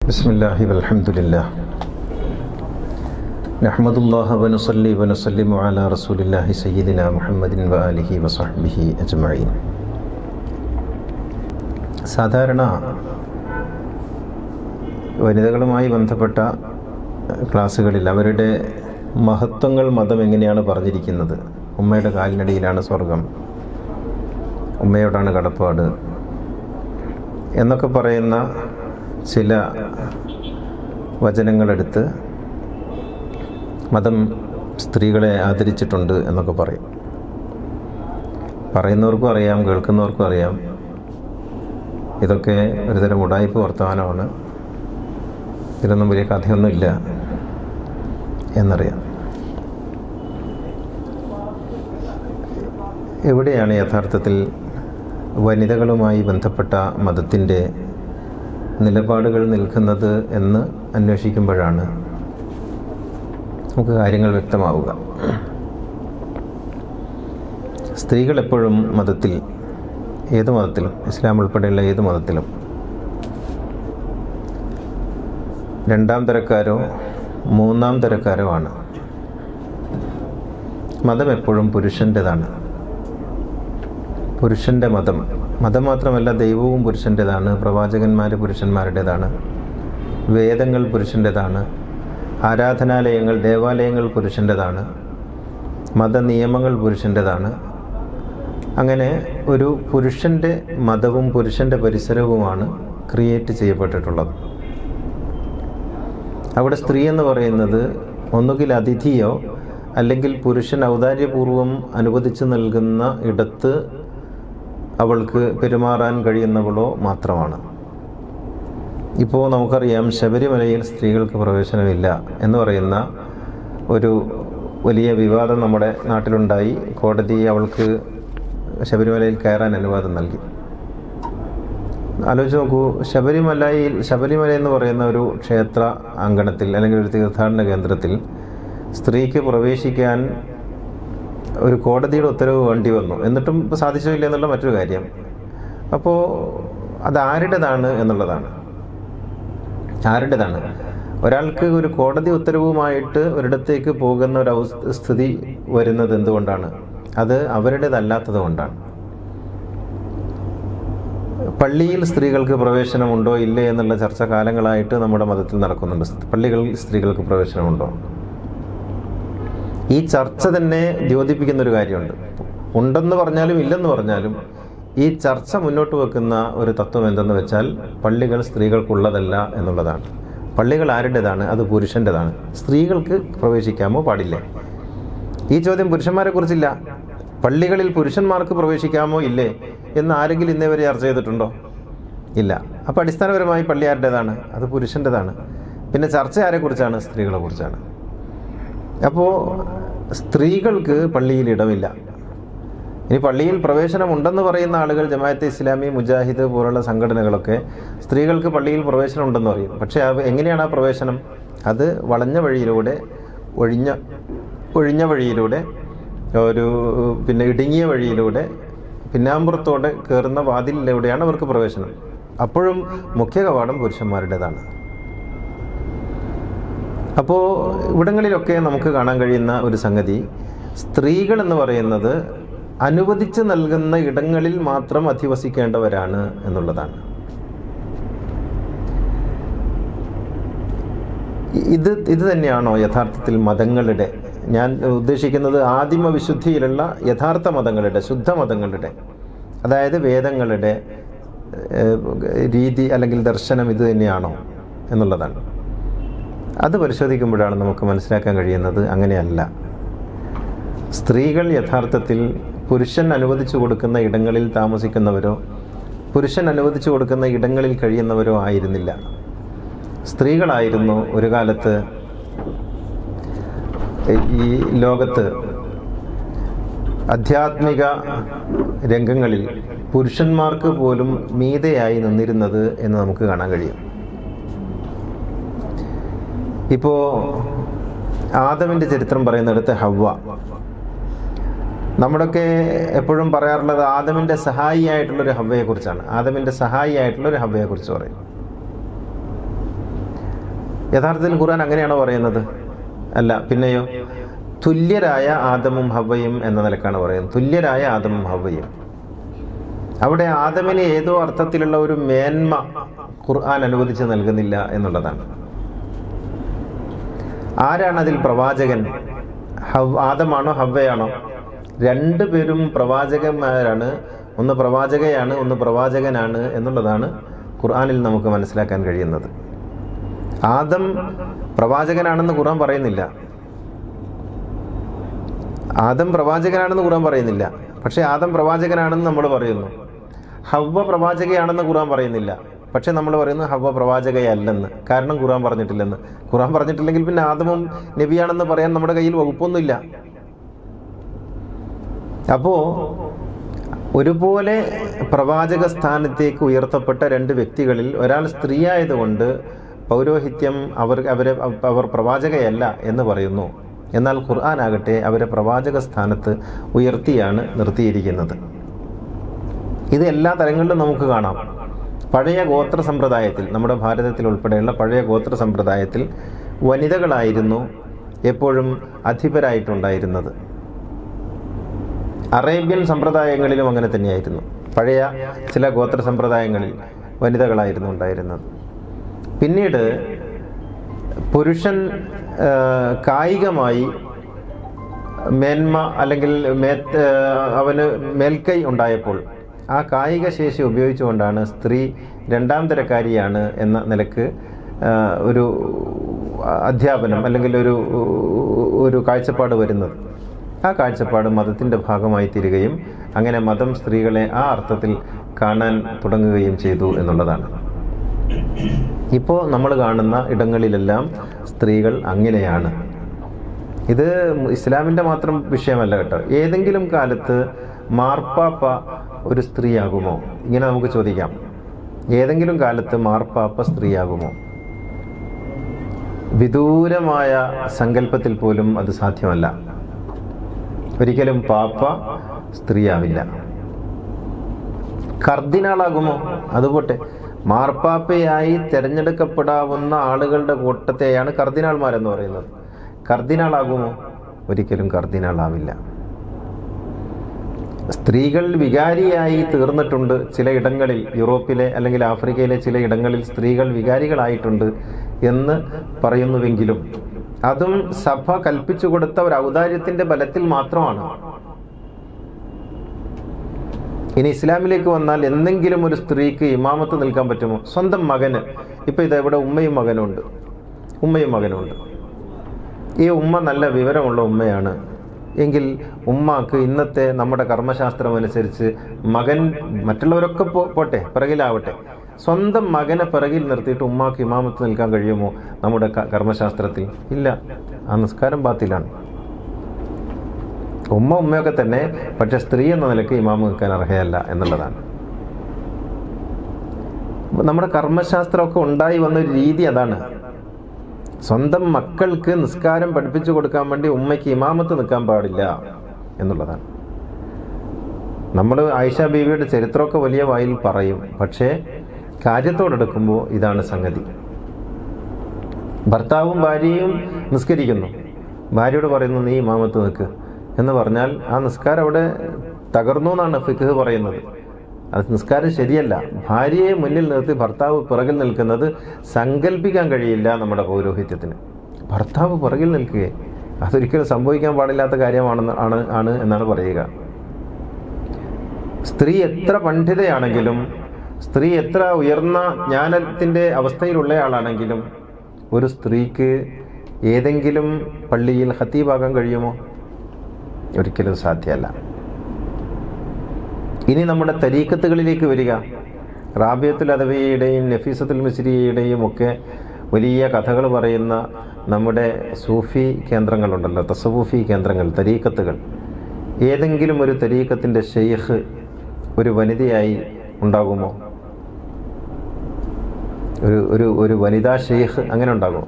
ബിസ്മില്ലാഹി വൽഹംദുലില്ലാ നഹ്മദുല്ലാഹ വനുസല്ലി വനുസല്ലിമു അലാ റസൂലില്ലാഹി സയ്യിദിനാ മുഹമ്മദിൻ വആലിഹി വസഹ്ബിഹി അജ്മഈൻ. സാധാരണ വനിതകളുമായി ബന്ധപ്പെട്ട ക്ലാസ്സുകളിൽ അവരുടെ മഹത്വങ്ങൾ മതം എങ്ങനെയാണ് പറഞ്ഞിരിക്കുന്നത്, ഉമ്മയുടെ കാലിനടിയിലാണ് സ്വർഗം, ഉമ്മയോടാണ് കടപ്പാട് എന്നൊക്കെ പറയുന്ന ചില വചനങ്ങളെടുത്ത് മതം സ്ത്രീകളെ ആദരിച്ചിട്ടുണ്ട് എന്നൊക്കെ പറയും. പറയുന്നവർക്കും അറിയാം, കേൾക്കുന്നവർക്കും അറിയാം ഇതൊക്കെ ഒരുതരം ഉടായിപ്പ് വർത്തമാനമാണ്, ഇതിലൊന്നും വലിയ കഥയൊന്നുമില്ല എന്നറിയാം. എവിടെയാണ് യഥാർത്ഥത്തിൽ വനിതകളുമായി ബന്ധപ്പെട്ട മതത്തിൻ്റെ നിലപാടുകൾ നിൽക്കുന്നത് എന്ന് അന്വേഷിക്കുമ്പോഴാണ് നമുക്ക് കാര്യങ്ങൾ വ്യക്തമാവുക. സ്ത്രീകൾ എപ്പോഴും മതത്തിൽ, ഏത് മതത്തിലും, ഇസ്ലാം ഉൾപ്പെടെയുള്ള ഏത് മതത്തിലും രണ്ടാം തരക്കാരോ മൂന്നാം തരക്കാരോ ആണ്. മതം എപ്പോഴും പുരുഷൻ്റെതാണ്. പുരുഷൻ്റെ മതം മാത്രമല്ല, ദൈവവും പുരുഷൻ്റെതാണ്, പ്രവാചകന്മാർ പുരുഷന്മാരുടേതാണ്, വേദങ്ങൾ പുരുഷൻ്റെതാണ്, ആരാധനാലയങ്ങൾ, ദേവാലയങ്ങൾ പുരുഷൻ്റെതാണ്, മതനിയമങ്ങൾ പുരുഷൻ്റെതാണ്. അങ്ങനെ ഒരു പുരുഷൻ്റെ മതവും പുരുഷൻ്റെ പരിസരവുമാണ് ക്രിയേറ്റ് ചെയ്യപ്പെട്ടിട്ടുള്ളത്. അവിടെ സ്ത്രീ എന്ന് പറയുന്നത് ഒന്നുകിൽ അതിഥിയോ അല്ലെങ്കിൽ പുരുഷൻ ഔദാര്യപൂർവം അനുവദിച്ചു നൽകുന്ന ഇടത്ത് അവൾക്ക് പെരുമാറാൻ കഴിയുന്നവളോ മാത്രമാണ്. ഇപ്പോൾ നമുക്കറിയാം, ശബരിമലയിൽ സ്ത്രീകൾക്ക് പ്രവേശനമില്ല എന്ന് പറയുന്ന ഒരു വലിയ വിവാദം നമ്മുടെ നാട്ടിലുണ്ടായി. കോടതി അവൾക്ക് ശബരിമലയിൽ കയറാൻ അനുവാദം നൽകി. ആലോചിച്ച് നോക്കൂ, ശബരിമല എന്ന് പറയുന്ന ഒരു ക്ഷേത്ര അങ്കണത്തിൽ അല്ലെങ്കിൽ ഒരു തീർത്ഥാടന കേന്ദ്രത്തിൽ സ്ത്രീക്ക് പ്രവേശിക്കാൻ ഒരു കോടതിയുടെ ഉത്തരവ് വേണ്ടി വന്നു, എന്നിട്ടും സാധിച്ചില്ല എന്നുള്ള മറ്റൊരു കാര്യം. അപ്പോൾ അത് ആരുടേതാണ് എന്നുള്ളതാണ്. ആരുടേതാണ്? ഒരാൾക്ക് ഒരു കോടതി ഉത്തരവുമായിട്ട് ഒരിടത്തേക്ക് പോകുന്ന ഒരു സ്ഥിതി വരുന്നത് എന്തുകൊണ്ടാണ്? അത് അവരുടേതല്ലാത്തത് കൊണ്ടാണ്. പള്ളിയിൽ സ്ത്രീകൾക്ക് പ്രവേശനമുണ്ടോ ഇല്ലേ എന്നുള്ള ചർച്ച കാലങ്ങളായിട്ട് നമ്മുടെ മതത്തിൽ നടക്കുന്നുണ്ട്. പള്ളികളിൽ സ്ത്രീകൾക്ക് പ്രവേശനമുണ്ടോ? ഈ ചർച്ച തന്നെ ദ്യോതിപ്പിക്കുന്നൊരു കാര്യമുണ്ട്. ഉണ്ടെന്ന് പറഞ്ഞാലും ഇല്ലെന്ന് പറഞ്ഞാലും ഈ ചർച്ച മുന്നോട്ട് വെക്കുന്ന ഒരു തത്വം എന്തെന്ന് വെച്ചാൽ, പള്ളികൾ സ്ത്രീകൾക്കുള്ളതല്ല എന്നുള്ളതാണ്. പള്ളികൾ ആരുടേതാണ്? അത് പുരുഷൻ്റെതാണ്. സ്ത്രീകൾക്ക് പ്രവേശിക്കാമോ പാടില്ലേ? ഈ ചോദ്യം പുരുഷന്മാരെ കുറിച്ചില്ല. പള്ളികളിൽ പുരുഷന്മാർക്ക് പ്രവേശിക്കാമോ ഇല്ലേ എന്ന് ആരെങ്കിലും ഇന്നേ വരെ ചർച്ച ചെയ്തിട്ടുണ്ടോ? ഇല്ല. അപ്പോൾ അടിസ്ഥാനപരമായി പള്ളി ആരുടേതാണ്? അത് പുരുഷൻ്റെതാണ്. പിന്നെ ചർച്ച ആരെക്കുറിച്ചാണ്? സ്ത്രീകളെ കുറിച്ചാണ്. അപ്പോൾ സ്ത്രീകൾക്ക് പള്ളിയിൽ ഇടമില്ല. ഇനി പള്ളിയിൽ പ്രവേശനമുണ്ടെന്ന് പറയുന്ന ആളുകൾ, ജമാഅത്തെ ഇസ്ലാമി, മുജാഹിദ് പോലുള്ള സംഘടനകളൊക്കെ സ്ത്രീകൾക്ക് പള്ളിയിൽ പ്രവേശനം ഉണ്ടെന്ന് പറയും. പക്ഷേ എങ്ങനെയാണ് ആ പ്രവേശനം? അത് വളഞ്ഞ വഴിയിലൂടെ, ഒഴിഞ്ഞ വഴിയിലൂടെ, പിന്നെ ഇടുങ്ങിയ വഴിയിലൂടെ, പിന്നാമ്പുറത്തോടെ കയറുന്ന വാതിലിലൂടെയാണ് അവർക്ക് പ്രവേശനം. അപ്പോഴും മുഖ്യ കവാടം പുരുഷന്മാരുടേതാണ്. അപ്പോൾ ഇവിടങ്ങളിലൊക്കെ നമുക്ക് കാണാൻ കഴിയുന്ന ഒരു സംഗതി, സ്ത്രീകൾ എന്ന് പറയുന്നത് അനുവദിച്ച് നൽകുന്ന ഇടങ്ങളിൽ മാത്രം അധിവസിക്കേണ്ടവരാണ് എന്നുള്ളതാണ്. ഇത് തന്നെയാണോ യഥാർത്ഥത്തിൽ മതങ്ങളുടെ, ഞാൻ ഉദ്ദേശിക്കുന്നത് ആദിമ വിശുദ്ധിയിലുള്ള യഥാർത്ഥ മതങ്ങളുടെ, ശുദ്ധ മതങ്ങളുടെ, അതായത് വേദങ്ങളുടെ രീതി അല്ലെങ്കിൽ ദർശനം ഇത് തന്നെയാണോ എന്നുള്ളതാണ്. അത് പരിശോധിക്കുമ്പോഴാണ് നമുക്ക് മനസ്സിലാക്കാൻ കഴിയുന്നത് അങ്ങനെയല്ല. സ്ത്രീകൾ യഥാർത്ഥത്തിൽ പുരുഷൻ അനുവദിച്ചു കൊടുക്കുന്ന ഇടങ്ങളിൽ താമസിക്കുന്നവരോ പുരുഷൻ അനുവദിച്ചു കൊടുക്കുന്ന ഇടങ്ങളിൽ കഴിയുന്നവരോ ആയിരുന്നില്ല. സ്ത്രീകളായിരുന്നു ഒരു കാലത്ത് ഈ ലോകത്ത് ആധ്യാത്മിക രംഗങ്ങളിൽ പുരുഷന്മാർക്ക് പോലും മീതെയായി നിന്നിരുന്നത് എന്ന് നമുക്ക് കാണാൻ കഴിയും. ഇപ്പോൾ ആദമിൻ്റെ ചരിത്രം പറയുന്നിടത്ത് ഹവ്വ, നമ്മുടെയൊക്കെ എപ്പോഴും പറയാറുള്ളത് ആദമിൻ്റെ സഹായിയായിട്ടുള്ളൊരു ഹവ്വയെക്കുറിച്ചാണ്. ആദമിൻ്റെ സഹായിയായിട്ടുള്ളൊരു ഹവ്വയെക്കുറിച്ച് പറയും. യഥാർത്ഥത്തിൽ ഖുർആൻ അങ്ങനെയാണോ പറയുന്നത്? അല്ല. പിന്നെയോ തുല്യരായ ആദമും ഹവ്വയും എന്ന നിലക്കാണ് പറയുന്നത്. തുല്യരായ ആദമും ഹവ്വയും. അവിടെ ആദമിന് ഏതോ അർത്ഥത്തിലുള്ള ഒരു മേന്മ ഖുർആൻ അനുവദിച്ച് നൽകുന്നില്ല എന്നുള്ളതാണ്. ആരാണ് അതിൽ പ്രവാചകൻ? ആദമാണോ ഹവ്വയാണോ? രണ്ടുപേരും പ്രവാചകന്മാരാണ്. ഒന്ന് പ്രവാചകയാണ്, ഒന്ന് പ്രവാചകനാണ് എന്നുള്ളതാണ് ഖുർആനിൽ നമുക്ക് മനസ്സിലാക്കാൻ കഴിയുന്നത്. ആദം പ്രവാചകനാണെന്ന് ഖുർആൻ പറയുന്നില്ല. ആദം പ്രവാചകനാണെന്ന് ഖുർആൻ പറയുന്നില്ല. പക്ഷെ ആദം പ്രവാചകനാണെന്ന് നമ്മൾ പറയുന്നു. ഹവ്വ പ്രവാചകയാണെന്ന് ഖുർആൻ പറയുന്നില്ല. പക്ഷെ നമ്മൾ പറയുന്നു ഹവ്വ പ്രവാചകയല്ലെന്ന്. കാരണം ഖുർആൻ പറഞ്ഞിട്ടില്ലെന്ന്. ഖുർആൻ പറഞ്ഞിട്ടില്ലെങ്കിൽ പിന്നെ ആദമും നബിയാണെന്ന് പറയാൻ നമ്മുടെ കയ്യിൽ വകുപ്പൊന്നുമില്ല. അപ്പോൾ ഒരുപോലെ പ്രവാചക സ്ഥാനത്തേക്ക് ഉയർത്തപ്പെട്ട രണ്ട് വ്യക്തികളിൽ ഒരാൾ സ്ത്രീയായതുകൊണ്ട് പൗരോഹിത്യം അവർ പ്രവാചകയല്ല എന്ന് പറയുന്നു. എന്നാൽ ഖുർആൻ ആകട്ടെ അവരെ പ്രവാചക സ്ഥാനത്ത് ഉയർത്തിയാണ് നിർത്തിയിരിക്കുന്നത്. ഇത് എല്ലാ തലങ്ങളിലും നമുക്ക് കാണാം. പഴയ ഗോത്ര സമ്പ്രദായത്തിൽ, നമ്മുടെ ഭാരതത്തിൽ ഉൾപ്പെടെയുള്ള പഴയ ഗോത്ര സമ്പ്രദായത്തിൽ വനിതകളായിരുന്നു എപ്പോഴും അധിപരായിട്ടുണ്ടായിരുന്നത്. അറേബ്യൻ സമ്പ്രദായങ്ങളിലും അങ്ങനെ തന്നെയായിരുന്നു. പഴയ ചില ഗോത്ര സമ്പ്രദായങ്ങളിൽ വനിതകളായിരുന്നു ഉണ്ടായിരുന്നത്. പിന്നീട് പുരുഷൻ കായികമായി മേന്മ അല്ലെങ്കിൽ അവന് മേൽക്കൈ ഉണ്ടായപ്പോൾ ആ കായിക ശേഷി ഉപയോഗിച്ചുകൊണ്ടാണ് സ്ത്രീ രണ്ടാം തരക്കാരിയാണ് എന്ന നിലക്ക് ഒരു അധ്യാപനം അല്ലെങ്കിൽ ഒരു കാഴ്ചപ്പാട് വരുന്നത്. ആ കാഴ്ചപ്പാട് മതത്തിൻ്റെ ഭാഗമായി തീരുകയും അങ്ങനെ മതം സ്ത്രീകളെ ആ അർത്ഥത്തിൽ കാണാൻ തുടങ്ങുകയും ചെയ്തു എന്നുള്ളതാണ്. ഇപ്പോൾ നമ്മൾ കാണുന്ന ഇടങ്ങളിലെല്ലാം സ്ത്രീകൾ അങ്ങനെയാണ്. ഇത് ഇസ്ലാമിൻ്റെ മാത്രം വിഷയമല്ല കേട്ടോ. ഏതെങ്കിലും കാലത്ത് മാർപ്പാപ്പ ഒരു സ്ത്രീയാകുമോ? ഇങ്ങനെ നമുക്ക് ചോദിക്കാം. ഏതെങ്കിലും കാലത്ത് മാർപ്പാപ്പ സ്ത്രീയാകുമോ? വിദൂരമായ സങ്കല്പത്തിൽ പോലും അത് സാധ്യമല്ല. ഒരിക്കലും പാപ്പ സ്ത്രീയാവില്ല. കർദിനാളാകുമോ? അതുപോട്ടെ. മാർപ്പാപ്പയായി തിരഞ്ഞെടുക്കപ്പെടാവുന്ന ആളുകളുടെ കൂട്ടത്തെയാണ് കർദിനാൾമാരെന്ന് പറയുന്നത്. കർദിനാളാകുമോ? ഒരിക്കലും കർദിനാളാവില്ല. സ്ത്രീകൾ വികാരിയായി തീർന്നിട്ടുണ്ട് ചില ഇടങ്ങളിൽ. യൂറോപ്പിലെ അല്ലെങ്കിൽ ആഫ്രിക്കയിലെ ചില ഇടങ്ങളിൽ സ്ത്രീകൾ വികാരികളായിട്ടുണ്ട് എന്ന് പറയുന്നുവെങ്കിലും അതും സഭ കൽപ്പിച്ചു കൊടുത്ത ഒരു ഔദാര്യത്തിന്റെ ബലത്തിൽ മാത്രമാണ്. ഇനി ഇസ്ലാമിലേക്ക് വന്നാൽ എന്തെങ്കിലും ഒരു സ്ത്രീക്ക് ഇമാമത്ത് നിൽക്കാൻ പറ്റുമോ? സ്വന്തം മകന്. ഇപ്പം ഇതെവിടെ ഉമ്മയും മകനുണ്ട്. ഈ ഉമ്മ നല്ല വിവരമുള്ള ഉമ്മയാണ് എങ്കിൽ ഉമ്മാക്ക് ഇന്നത്തെ നമ്മുടെ കർമ്മശാസ്ത്രം അനുസരിച്ച് മകൻ, മറ്റുള്ളവരൊക്കെ പോട്ടെ, പിറകിലാവട്ടെ, സ്വന്തം മകനെ പിറകിൽ നിർത്തിയിട്ട് ഉമ്മാക്ക് ഇമാമത്ത് നിൽക്കാൻ കഴിയുമോ നമ്മുടെ കർമ്മശാസ്ത്രത്തിൽ? ഇല്ല. ആ നിസ്കാരം ബാത്തിലാണ്. ഉമ്മയൊക്കെ തന്നെ, പക്ഷെ സ്ത്രീ എന്ന നിലയ്ക്ക് ഇമാമ് നിൽക്കാൻ അർഹയല്ല എന്നുള്ളതാണ്. നമ്മുടെ കർമ്മശാസ്ത്രമൊക്കെ ഉണ്ടായി വന്നൊരു രീതി അതാണ്. സ്വന്തം മക്കൾക്ക് നിസ്കാരം പഠിപ്പിച്ചു കൊടുക്കാൻ വേണ്ടി ഉമ്മയ്ക്ക് ഇമാമത്ത് നിൽക്കാൻ പാടില്ല എന്നുള്ളതാണ്. നമ്മൾ ആയിഷ ബീവിയുടെ ചരിത്രമൊക്കെ വലിയ വായിൽ പറയും, പക്ഷേ കാര്യത്തോടെടുക്കുമ്പോൾ ഇതാണ് സംഗതി. ഭർത്താവും ഭാര്യയും നിസ്കരിക്കുന്നു. ഭാര്യയോട് പറയുന്നു നീ ഇമാമത്ത് നിൽക്ക് എന്ന് പറഞ്ഞാൽ ആ നിസ്കാരം അവിടെ തകർന്നു എന്നാണ് ഫിഖ് പറയുന്നത്. അത് നിസ്കാരം ശരിയല്ല. ഭാര്യയെ മുന്നിൽ നിർത്തി ഭർത്താവ് പിറകിൽ നിൽക്കുന്നത് സങ്കല്പിക്കാൻ കഴിയില്ല നമ്മുടെ പൗരോഹിത്യത്തിന്. ഭർത്താവ് പിറകിൽ നിൽക്കുകയെ അതൊരിക്കലും സംഭവിക്കാൻ പാടില്ലാത്ത കാര്യമാണ് എന്നാണ് പറയുക. സ്ത്രീ എത്ര പണ്ഡിതയാണെങ്കിലും, സ്ത്രീ എത്ര ഉയർന്ന ജ്ഞാനത്തിൻ്റെ അവസ്ഥയിലുള്ളയാളാണെങ്കിലും ഒരു സ്ത്രീക്ക് ഏതെങ്കിലും പള്ളിയിൽ ഖത്തീബാകാൻ കഴിയുമോ? ഒരിക്കലും സാധ്യമല്ല. ഇനി നമ്മുടെ തരീഖത്തുകളിലേക്ക് വരിക. റാബിയത്തുൽ അദവിയുടെയും നഫീസത്തുൽ മിസ്രിയുടെയും ഒക്കെ വലിയ കഥകൾ പറയുന്ന നമ്മുടെ സൂഫി കേന്ദ്രങ്ങളുണ്ടല്ലോ, തസവൂഫി കേന്ദ്രങ്ങൾ, തരീഖത്തുകൾ. ഏതെങ്കിലും ഒരു തരീഖത്തിൻ്റെ ഷെയ്ഖ് ഒരു വനിതയായി ഉണ്ടാകുമോ? ഒരു വനിതാ ഷെയ്ഖ് അങ്ങനെ ഉണ്ടാകുമോ?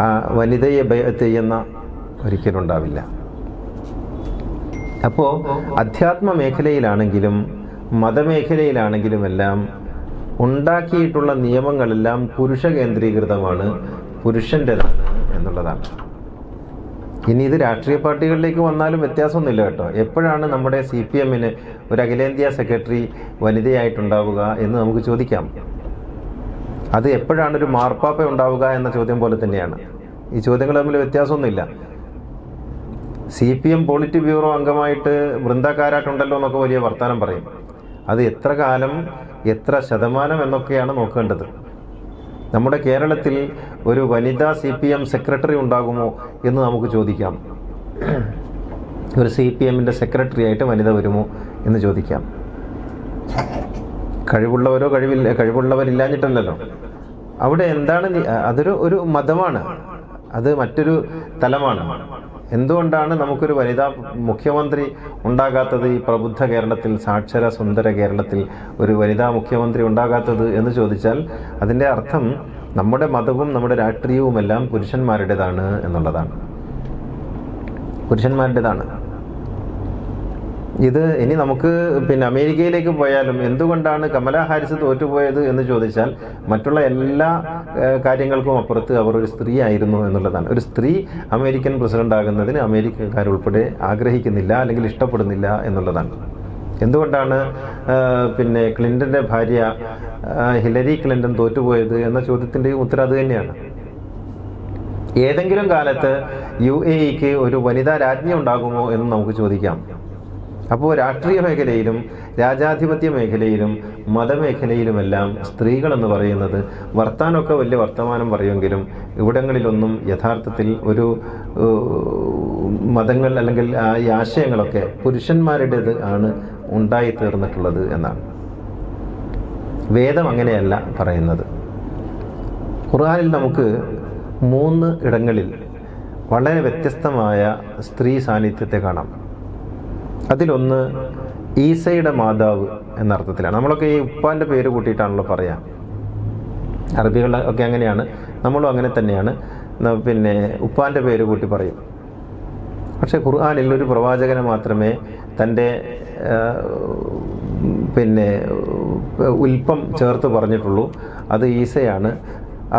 ആ വനിതയെ ബൈഅത്ത് ചെയ്യുന്ന ഒരിക്കലും ഉണ്ടാവില്ല. അപ്പോൾ അധ്യാത്മ മേഖലയിലാണെങ്കിലും മതമേഖലയിലാണെങ്കിലുമെല്ലാം ഉണ്ടാക്കിയിട്ടുള്ള നിയമങ്ങളെല്ലാം പുരുഷ കേന്ദ്രീകൃതമാണ്, പുരുഷൻ്റെതാണ് എന്നുള്ളതാണ്. ഇനി ഇത് രാഷ്ട്രീയ പാർട്ടികളിലേക്ക് വന്നാലും വ്യത്യാസമൊന്നുമില്ല കേട്ടോ. എപ്പോഴാണ് നമ്മുടെ CPM ഒരു അഖിലേന്ത്യാ സെക്രട്ടറി വനിതയായിട്ടുണ്ടാവുക എന്ന് നമുക്ക് ചോദിക്കാം. അത് എപ്പോഴാണ് ഒരു മാർപ്പാപ്പ ഉണ്ടാവുക എന്ന ചോദ്യം പോലെ തന്നെയാണ്. ഈ ചോദ്യങ്ങൾ തമ്മിൽ വ്യത്യാസമൊന്നുമില്ല. CPM പോളിറ്റ് ബ്യൂറോ അംഗമായിട്ട് വൃന്ദക്കാരായിട്ടുണ്ടല്ലോ എന്നൊക്കെ വലിയ വർത്തമാനം പറയും. അത് എത്ര കാലം, എത്ര ശതമാനം എന്നൊക്കെയാണ് നോക്കേണ്ടത്. നമ്മുടെ കേരളത്തിൽ ഒരു വനിതാ CPM സെക്രട്ടറി ഉണ്ടാകുമോ എന്ന് നമുക്ക് ചോദിക്കാം. ഒരു CPMൻ്റെ സെക്രട്ടറി ആയിട്ട് വനിത വരുമോ എന്ന് ചോദിക്കാം. കഴിവുള്ളവരില്ലാഞ്ഞിട്ടല്ലല്ലോ. അവിടെ എന്താണ്, അതൊരു മതമാണ്, അത് മറ്റൊരു തലമാണ്. എന്തുകൊണ്ടാണ് നമുക്കൊരു വനിതാ മുഖ്യമന്ത്രി ഉണ്ടാകാത്തത്? ഈ പ്രബുദ്ധ കേരളത്തിൽ, സാക്ഷര സുന്ദര കേരളത്തിൽ ഒരു വനിതാ മുഖ്യമന്ത്രി ഉണ്ടാകാത്തത് എന്ന് ചോദിച്ചാൽ അതിൻ്റെ അർത്ഥം നമ്മുടെ മതവും നമ്മുടെ രാഷ്ട്രീയവുമെല്ലാം പുരുഷന്മാരുടേതാണ് എന്നുള്ളതാണ്. പുരുഷന്മാരുടേതാണ്. ഇത് ഇനി നമുക്ക് അമേരിക്കയിലേക്ക് പോയാലും എന്തുകൊണ്ടാണ് കമലാ ഹാരിസ് തോറ്റുപോയത് എന്ന് ചോദിച്ചാൽ മറ്റുള്ള എല്ലാ കാര്യങ്ങൾക്കും അപ്പുറത്ത് അവർ ഒരു സ്ത്രീ ആയിരുന്നു എന്നുള്ളതാണ്. ഒരു സ്ത്രീ അമേരിക്കൻ പ്രസിഡന്റ് ആകുന്നതിന് അമേരിക്കക്കാരുൾപ്പെടെ ആഗ്രഹിക്കുന്നില്ല, അല്ലെങ്കിൽ ഇഷ്ടപ്പെടുന്നില്ല എന്നുള്ളതാണ്. എന്തുകൊണ്ടാണ് ക്ലിൻ്റൻ്റെ ഭാര്യ ഹിലരി ക്ലിൻ്റൺ തോറ്റുപോയത് എന്ന ചോദ്യത്തിൻ്റെ ഉത്തരം അത് തന്നെയാണ്. ഏതെങ്കിലും കാലത്ത് UAEക്ക് ഒരു വനിതാ രാജ്ഞി ഉണ്ടാകുമോ എന്ന് നമുക്ക് ചോദിക്കാം. അപ്പോൾ രാഷ്ട്രീയ മേഖലയിലും രാജാധിപത്യ മേഖലയിലും മതമേഖലയിലുമെല്ലാം സ്ത്രീകളെന്ന് പറയുന്നത് വർത്താനമൊക്കെ വലിയ വർത്തമാനം പറയുമെങ്കിലും ഇവിടങ്ങളിലൊന്നും യഥാർത്ഥത്തിൽ ഒരു മതങ്ങൾ അല്ലെങ്കിൽ ഈ ആശയങ്ങളൊക്കെ പുരുഷന്മാരുടേത് ആണ് ഉണ്ടായിത്തീർന്നിട്ടുള്ളത് എന്നാണ്. വേദം അങ്ങനെയല്ല പറയുന്നത്. ഖുർആനിൽ നമുക്ക് 3 ഇടങ്ങളിൽ വളരെ വ്യത്യസ്തമായ സ്ത്രീ സാന്നിധ്യത്തെ കാണാം. അതിലൊന്ന് ഈസയുടെ മാതാവ് എന്നർത്ഥത്തിലാണ്. നമ്മളൊക്കെ ഈ ഉപ്പാൻ്റെ പേര് കൂട്ടിയിട്ടാണല്ലോ പറയാം. അറബികളൊക്കെ അങ്ങനെയാണ്, നമ്മളും അങ്ങനെ തന്നെയാണ്. ഉപ്പാൻ്റെ പേര് കൂട്ടി പറയും. പക്ഷേ ഖുർആനിൽ ഒരു പ്രവാചകനെ മാത്രമേ തൻ്റെ ഉൽപ്പം ചേർത്ത് പറഞ്ഞിട്ടുള്ളൂ. അത് ഈസയാണ്.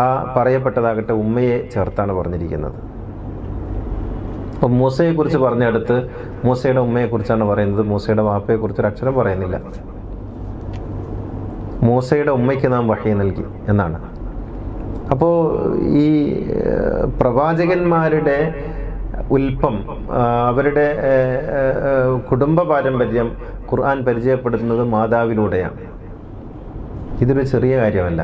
ആ പറയപ്പെട്ടതാകട്ടെ ഉമ്മയെ ചേർത്താണ് പറഞ്ഞിരിക്കുന്നത്. അപ്പോൾ മൂസയെക്കുറിച്ച് പറഞ്ഞെടുത്ത് മൂസയുടെ ഉമ്മയെക്കുറിച്ചാണ് പറയുന്നത്. മൂസയുടെ വാപ്പയെക്കുറിച്ച് ഒരു അക്ഷരം പറയുന്നില്ല. മൂസയുടെ ഉമ്മയ്ക്ക് നാം വഹി നൽകി എന്നാണ്. അപ്പോൾ ഈ പ്രവാചകന്മാരുടെ ഉൽപ്പം, അവരുടെ കുടുംബ പാരമ്പര്യം ഖുർആൻ പരിചയപ്പെടുത്തുന്നത് മാതാവിലൂടെയാണ്. ഇതൊരു ചെറിയ കാര്യമല്ല.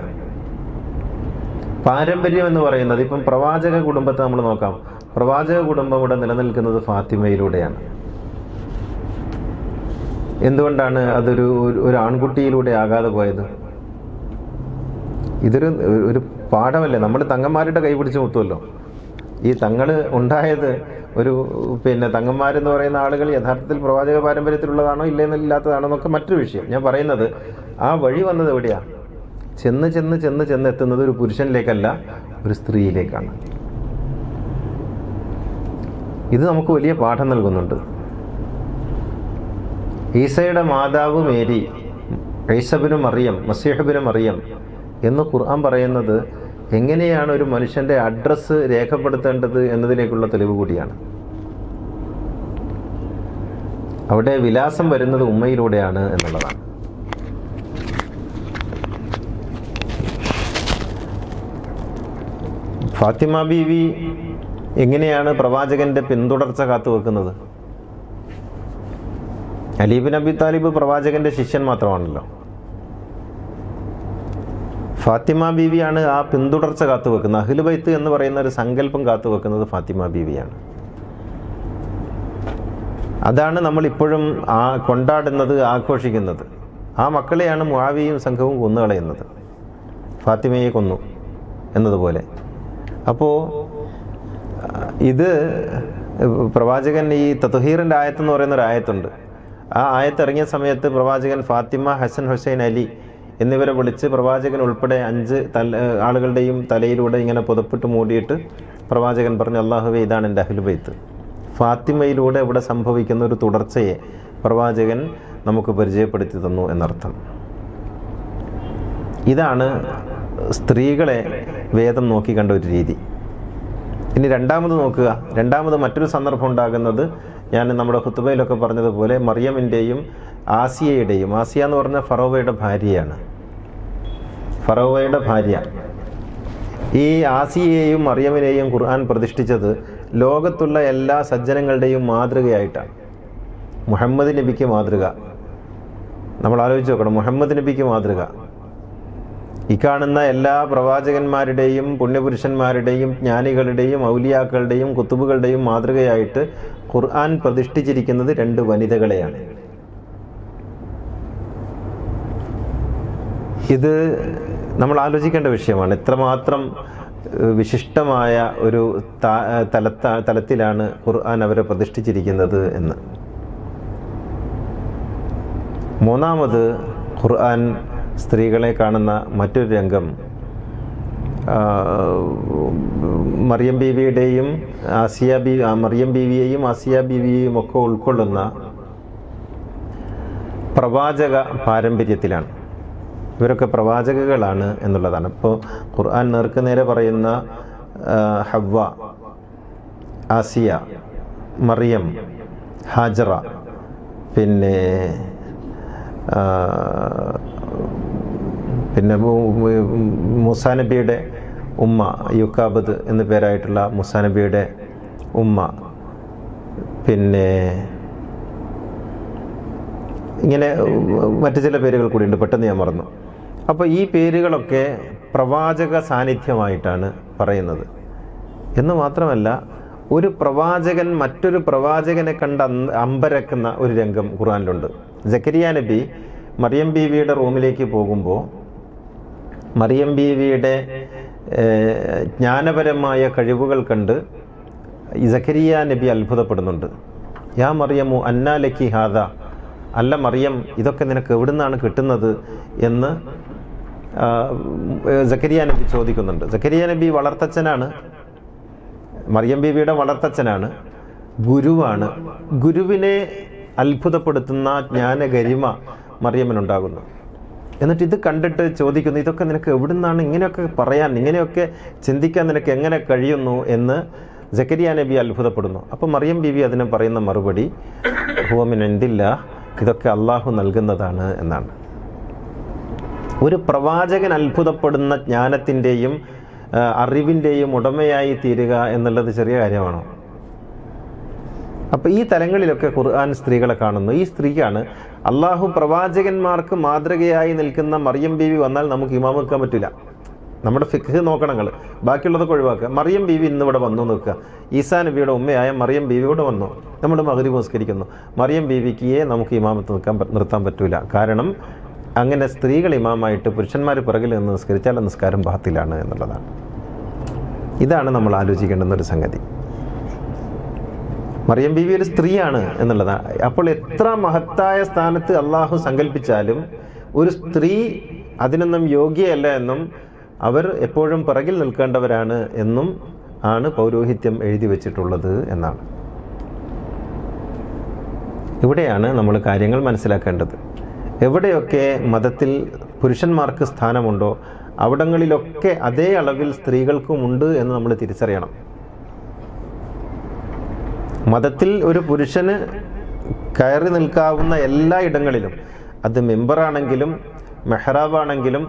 പാരമ്പര്യം എന്ന് പറയുന്നത് ഇപ്പം പ്രവാചക കുടുംബത്തെ നമ്മൾ നോക്കാം. പ്രവാചക കുടുംബം ഇവിടെ നിലനിൽക്കുന്നത് ഫാത്തിമയിലൂടെയാണ്. എന്തുകൊണ്ടാണ് ഒരു ആൺകുട്ടിയിലൂടെ ആകാതെ പോയത്? ഒരു പാഠമല്ലേ. നമ്മൾ തങ്ങന്മാരുടെ കൈ പിടിച്ച് മുത്തുമല്ലോ. ഈ തങ്ങൾ ഉണ്ടായത് ഒരു തങ്ങന്മാരെന്ന് പറയുന്ന ആളുകൾ യഥാർത്ഥത്തിൽ പ്രവാചക പാരമ്പര്യത്തിലുള്ളതാണോ ഇല്ലാത്തതാണോ എന്നൊക്കെ മറ്റൊരു വിഷയം. ഞാൻ പറയുന്നത് ആ വഴി വന്നത് എവിടെയാണ്? ചെന്ന് എത്തുന്നത് ഒരു പുരുഷനിലേക്കല്ല, ഒരു സ്ത്രീയിലേക്കാണ്. ഇത് നമുക്ക് വലിയ പാഠം നൽകുന്നുണ്ട്. ഈസയുടെ മാതാവ് മേരി, ഈസബിനു മറിയം, മസീഹബിനു മറിയം എന്ന് ഖുർആൻ പറയുന്നത് എങ്ങനെയാണ് ഒരു മനുഷ്യൻ്റെ അഡ്രസ്സ് രേഖപ്പെടുത്തേണ്ടത് എന്നതിലേക്കുള്ള തെളിവ് കൂടിയാണ്. അവിടെ വിലാസം വരുന്നത് ഉമ്മയിലൂടെയാണ് എന്നുള്ളതാണ്. ഫാത്തിമ ബീവി എങ്ങനെയാണ് പ്രവാചകന്റെ പിന്തുടർച്ച കാത്തുവെക്കുന്നത്? അലി ബിൻ അബി താലിബ് പ്രവാചകന്റെ ശിഷ്യൻ മാത്രമാണല്ലോ. ഫാത്തിമ ബീവിയാണ് ആ പിന്തുടർച്ച കാത്തുവെക്കുന്നത്. അഹ്ലു ബൈത്ത് എന്ന് പറയുന്ന ഒരു സങ്കല്പം കാത്തുവെക്കുന്നത് ഫാത്തിമ ബീവിയാണ്. അതാണ് നമ്മളിപ്പോഴും കൊണ്ടാടുന്നത്, ആഘോഷിക്കുന്നത്. ആ മക്കളെയാണ് മുആവിയയും സംഘവും കൊന്നുകളയുന്നത്. ഫാത്തിമയെ കൊന്നു എന്നതുപോലെ. അപ്പോൾ ഇത് പ്രവാചകൻ ഈ തത്ഹീറിൻ്റെ ആയത്തെന്ന് പറയുന്ന ഒരു ആയത്തുണ്ട്. ആ ആയത്ത് ഇറങ്ങിയ സമയത്ത് പ്രവാചകൻ ഫാത്തിമ, ഹസൻ, ഹുസൈൻ, അലി എന്നിവരെ വിളിച്ച് പ്രവാചകൻ ഉൾപ്പെടെ 5 ആളുകളുടെയും തലയിലൂടെ ഇങ്ങനെ പുതപ്പിട്ട് മൂടിയിട്ട് പ്രവാചകൻ പറഞ്ഞു, അല്ലാഹുവേ ഇതാണ് എൻ്റെ അഹ്ലു ബൈത്ത്. ഫാത്തിമയിലൂടെ ഇവിടെ സംഭവിക്കുന്ന ഒരു തുടർച്ചയെ പ്രവാചകൻ നമുക്ക് പരിചയപ്പെടുത്തി തന്നു എന്നർത്ഥം. ഇതാണ് സ്ത്രീകളെ വേദം നോക്കിക്കണ്ട ഒരു രീതി. ഇനി രണ്ടാമത് നോക്കുക. രണ്ടാമത് മറ്റൊരു സന്ദർഭം ഉണ്ടാകുന്നത് ഞാൻ നമ്മുടെ ഖുത്ബയിലൊക്കെ പറഞ്ഞതുപോലെ മറിയമിൻ്റെയും ആസിയയുടെയും, ആസിയ എന്ന് പറഞ്ഞാൽ ഫറോവയുടെ ഭാര്യയാണ്, ഫറോവയുടെ ഭാര്യ. ഈ ആസിയയെയും മറിയമിനെയും ഖുർആൻ പ്രതിഷ്ഠിച്ചത് ലോകത്തുള്ള എല്ലാ സജ്ജനങ്ങളുടെയും മാതൃകയായിട്ടാണ്. മുഹമ്മദ് നബിക്ക് മാതൃക, നമ്മൾ ആലോചിച്ച് നോക്കണം. മുഹമ്മദ് നബിക്ക് മാതൃക, ഈ കാണുന്ന എല്ലാ പ്രവാചകന്മാരുടെയും പുണ്യപുരുഷന്മാരുടെയും ജ്ഞാനികളുടെയും ഔലിയാക്കളുടെയും കുത്തുബുകളുടെയും മാതൃകയായിട്ട് ഖുർആൻ പ്രതിഷ്ഠിച്ചിരിക്കുന്നത് 2 വനിതകളെയാണ്. ഇത് നമ്മൾ ആലോചിക്കേണ്ട വിഷയമാണ്. എത്രമാത്രം വിശിഷ്ടമായ ഒരു തലത്തിലാണ് ഖുർആൻ അവരെ പ്രതിഷ്ഠിച്ചിരിക്കുന്നത് എന്ന്. മൂന്നാമത് ഖുർആൻ സ്ത്രീകളെ കാണുന്ന മറ്റൊരു രംഗം മറിയം ബീവിയുടെയും മറിയം ബീവിയെയും ആസിയ ബീവിയെയും ഒക്കെ ഉൾക്കൊള്ളുന്ന പ്രവാചക പാരമ്പര്യത്തിലാണ്. ഇവരൊക്കെ പ്രവാചകകളാണ് എന്നുള്ളതാണ്. ഇപ്പോൾ ഖുർആൻ നേർക്കുനേരെ പറയുന്ന ഹവ്വ, ആസിയ, മറിയം, ഹാജറ, പിന്നെ മൂസാ നബിയുടെ ഉമ്മ യുക്കാബദ് എന്നു പേരായിട്ടുള്ള മൂസാ നബിയുടെ ഉമ്മ, പിന്നെ ഇങ്ങനെ മറ്റു ചില പേരുകൾ കൂടിയുണ്ട്, പെട്ടെന്ന് ഞാൻ മറന്നു. അപ്പോൾ ഈ പേരുകളൊക്കെ പ്രവാചക സാന്നിധ്യമായിട്ടാണ് പറയുന്നത്. എന്ന് മാത്രമല്ല, ഒരു പ്രവാചകൻ മറ്റൊരു പ്രവാചകനെ കണ്ട് അമ്പരക്കുന്ന ഒരു രംഗം ഖുർആനിലുണ്ട്. സക്കരിയ നബി മറിയം ബീവിയുടെ റൂമിലേക്ക് പോകുമ്പോൾ മറിയം ബീവിയുടെ ജ്ഞാനപരമായ കഴിവുകൾ കണ്ട് സക്കരിയ നബി അത്ഭുതപ്പെടുന്നുണ്ട്. യാ മറിയമു അന്നാ ലക്കി ഹാദ, അല്ല മറിയം ഇതൊക്കെ നിനക്ക് എവിടുന്നാണ് കിട്ടുന്നത് എന്ന് സക്കരിയ നബി ചോദിക്കുന്നുണ്ട്. സക്കരിയ നബി വളർത്തച്ഛനാണ്, മറിയം ബീവിയുടെ വളർത്തച്ഛനാണ്, ഗുരുവാണ്. ഗുരുവിനെ അത്ഭുതപ്പെടുത്തുന്ന ജ്ഞാനഗരിമ മറിയമ്മനുണ്ടാകുന്നു. എന്നിട്ട് ഇത് കണ്ടിട്ട് ചോദിക്കുന്നു, ഇതൊക്കെ നിനക്ക് എവിടുന്നാണ് ഇങ്ങനെയൊക്കെ പറയാൻ, ഇങ്ങനെയൊക്കെ ചിന്തിക്കാൻ നിനക്ക് എങ്ങനെ കഴിയുന്നു എന്ന് സക്കരിയ നബി അത്ഭുതപ്പെടുന്നു. അപ്പോൾ മറിയം ബീവി അതിന് പറയുന്ന മറുപടി ഹുവ മിൻ ഇൻദില്ലാഹ്, ഇതൊക്കെ അള്ളാഹു നൽകുന്നതാണ് എന്നാണ്. ഒരു പ്രവാചകൻ അത്ഭുതപ്പെടുന്ന ജ്ഞാനത്തിൻ്റെയും അറിവിൻ്റെയും ഉടമയായി തീരുക എന്നുള്ളത് ചെറിയ കാര്യമാണോ? അപ്പോൾ ഈ തലങ്ങളിലൊക്കെ ഖുർആൻ സ്ത്രീകളെ കാണുന്നു. ഈ സ്ത്രീക്കാണ് അള്ളാഹു പ്രവാചകന്മാർക്ക് മാതൃകയായി നിൽക്കുന്ന മറിയം ബീവി വന്നാൽ നമുക്ക് ഇമാം വെക്കാൻ പറ്റില്ല. നമ്മുടെ ഫിഖ് നോക്കണം നിങ്ങൾ, ബാക്കിയുള്ളതൊക്കെ ഒഴിവാക്കുക. മറിയം ബീവി ഇന്നിവിടെ വന്നു നോക്കുക. ഈസാ നബിയുടെ ഉമ്മയായ മറിയം ബീവി ഇവിടെ വന്നു, നമ്മൾ മഗ്രിബ് നിസ്കരിക്കുന്നു. മറിയം ബീവിക്ക് നമുക്ക് ഇമാമത്ത് നിർത്താൻ പറ്റൂല. കാരണം അങ്ങനെ സ്ത്രീകൾ ഇമാമായിട്ട് പുരുഷന്മാർ പിറകിൽ നിന്ന് നിസ്കരിച്ചാൽ നിസ്കാരം ബാത്തിലാണ് എന്നുള്ളതാണ്. ഇതാണ് നമ്മൾ ആലോചിക്കേണ്ടുന്ന ഒരു സംഗതി. മറിയം ബീവി ഒരു സ്ത്രീയാണ് എന്നുള്ളതാണ്. അപ്പോൾ എത്ര മഹത്തായ സ്ഥാനത്ത് അള്ളാഹു സങ്കല്പിച്ചാലും ഒരു സ്ത്രീ അതിനൊന്നും യോഗ്യയല്ല എന്നും അവർ എപ്പോഴും പിറകിൽ നിൽക്കേണ്ടവരാണ് എന്നും ആണ് പൗരോഹിത്യം എഴുതി വച്ചിട്ടുള്ളത് എന്നാണ്. ഇവിടെയാണ് നമ്മൾ കാര്യങ്ങൾ മനസ്സിലാക്കേണ്ടത്. എവിടെയൊക്കെ മതത്തിൽ പുരുഷന്മാർക്ക് സ്ഥാനമുണ്ടോ അവിടങ്ങളിലൊക്കെ അതേ അളവിൽ സ്ത്രീകൾക്കുമുണ്ട് എന്ന് നമ്മൾ തിരിച്ചറിയണം. മതത്തിൽ ഒരു പുരുഷന് കയറി നിൽക്കാവുന്ന എല്ലാ ഇടങ്ങളിലും, അത് മെമ്പറാണെങ്കിലും മെഹ്റാബാണെങ്കിലും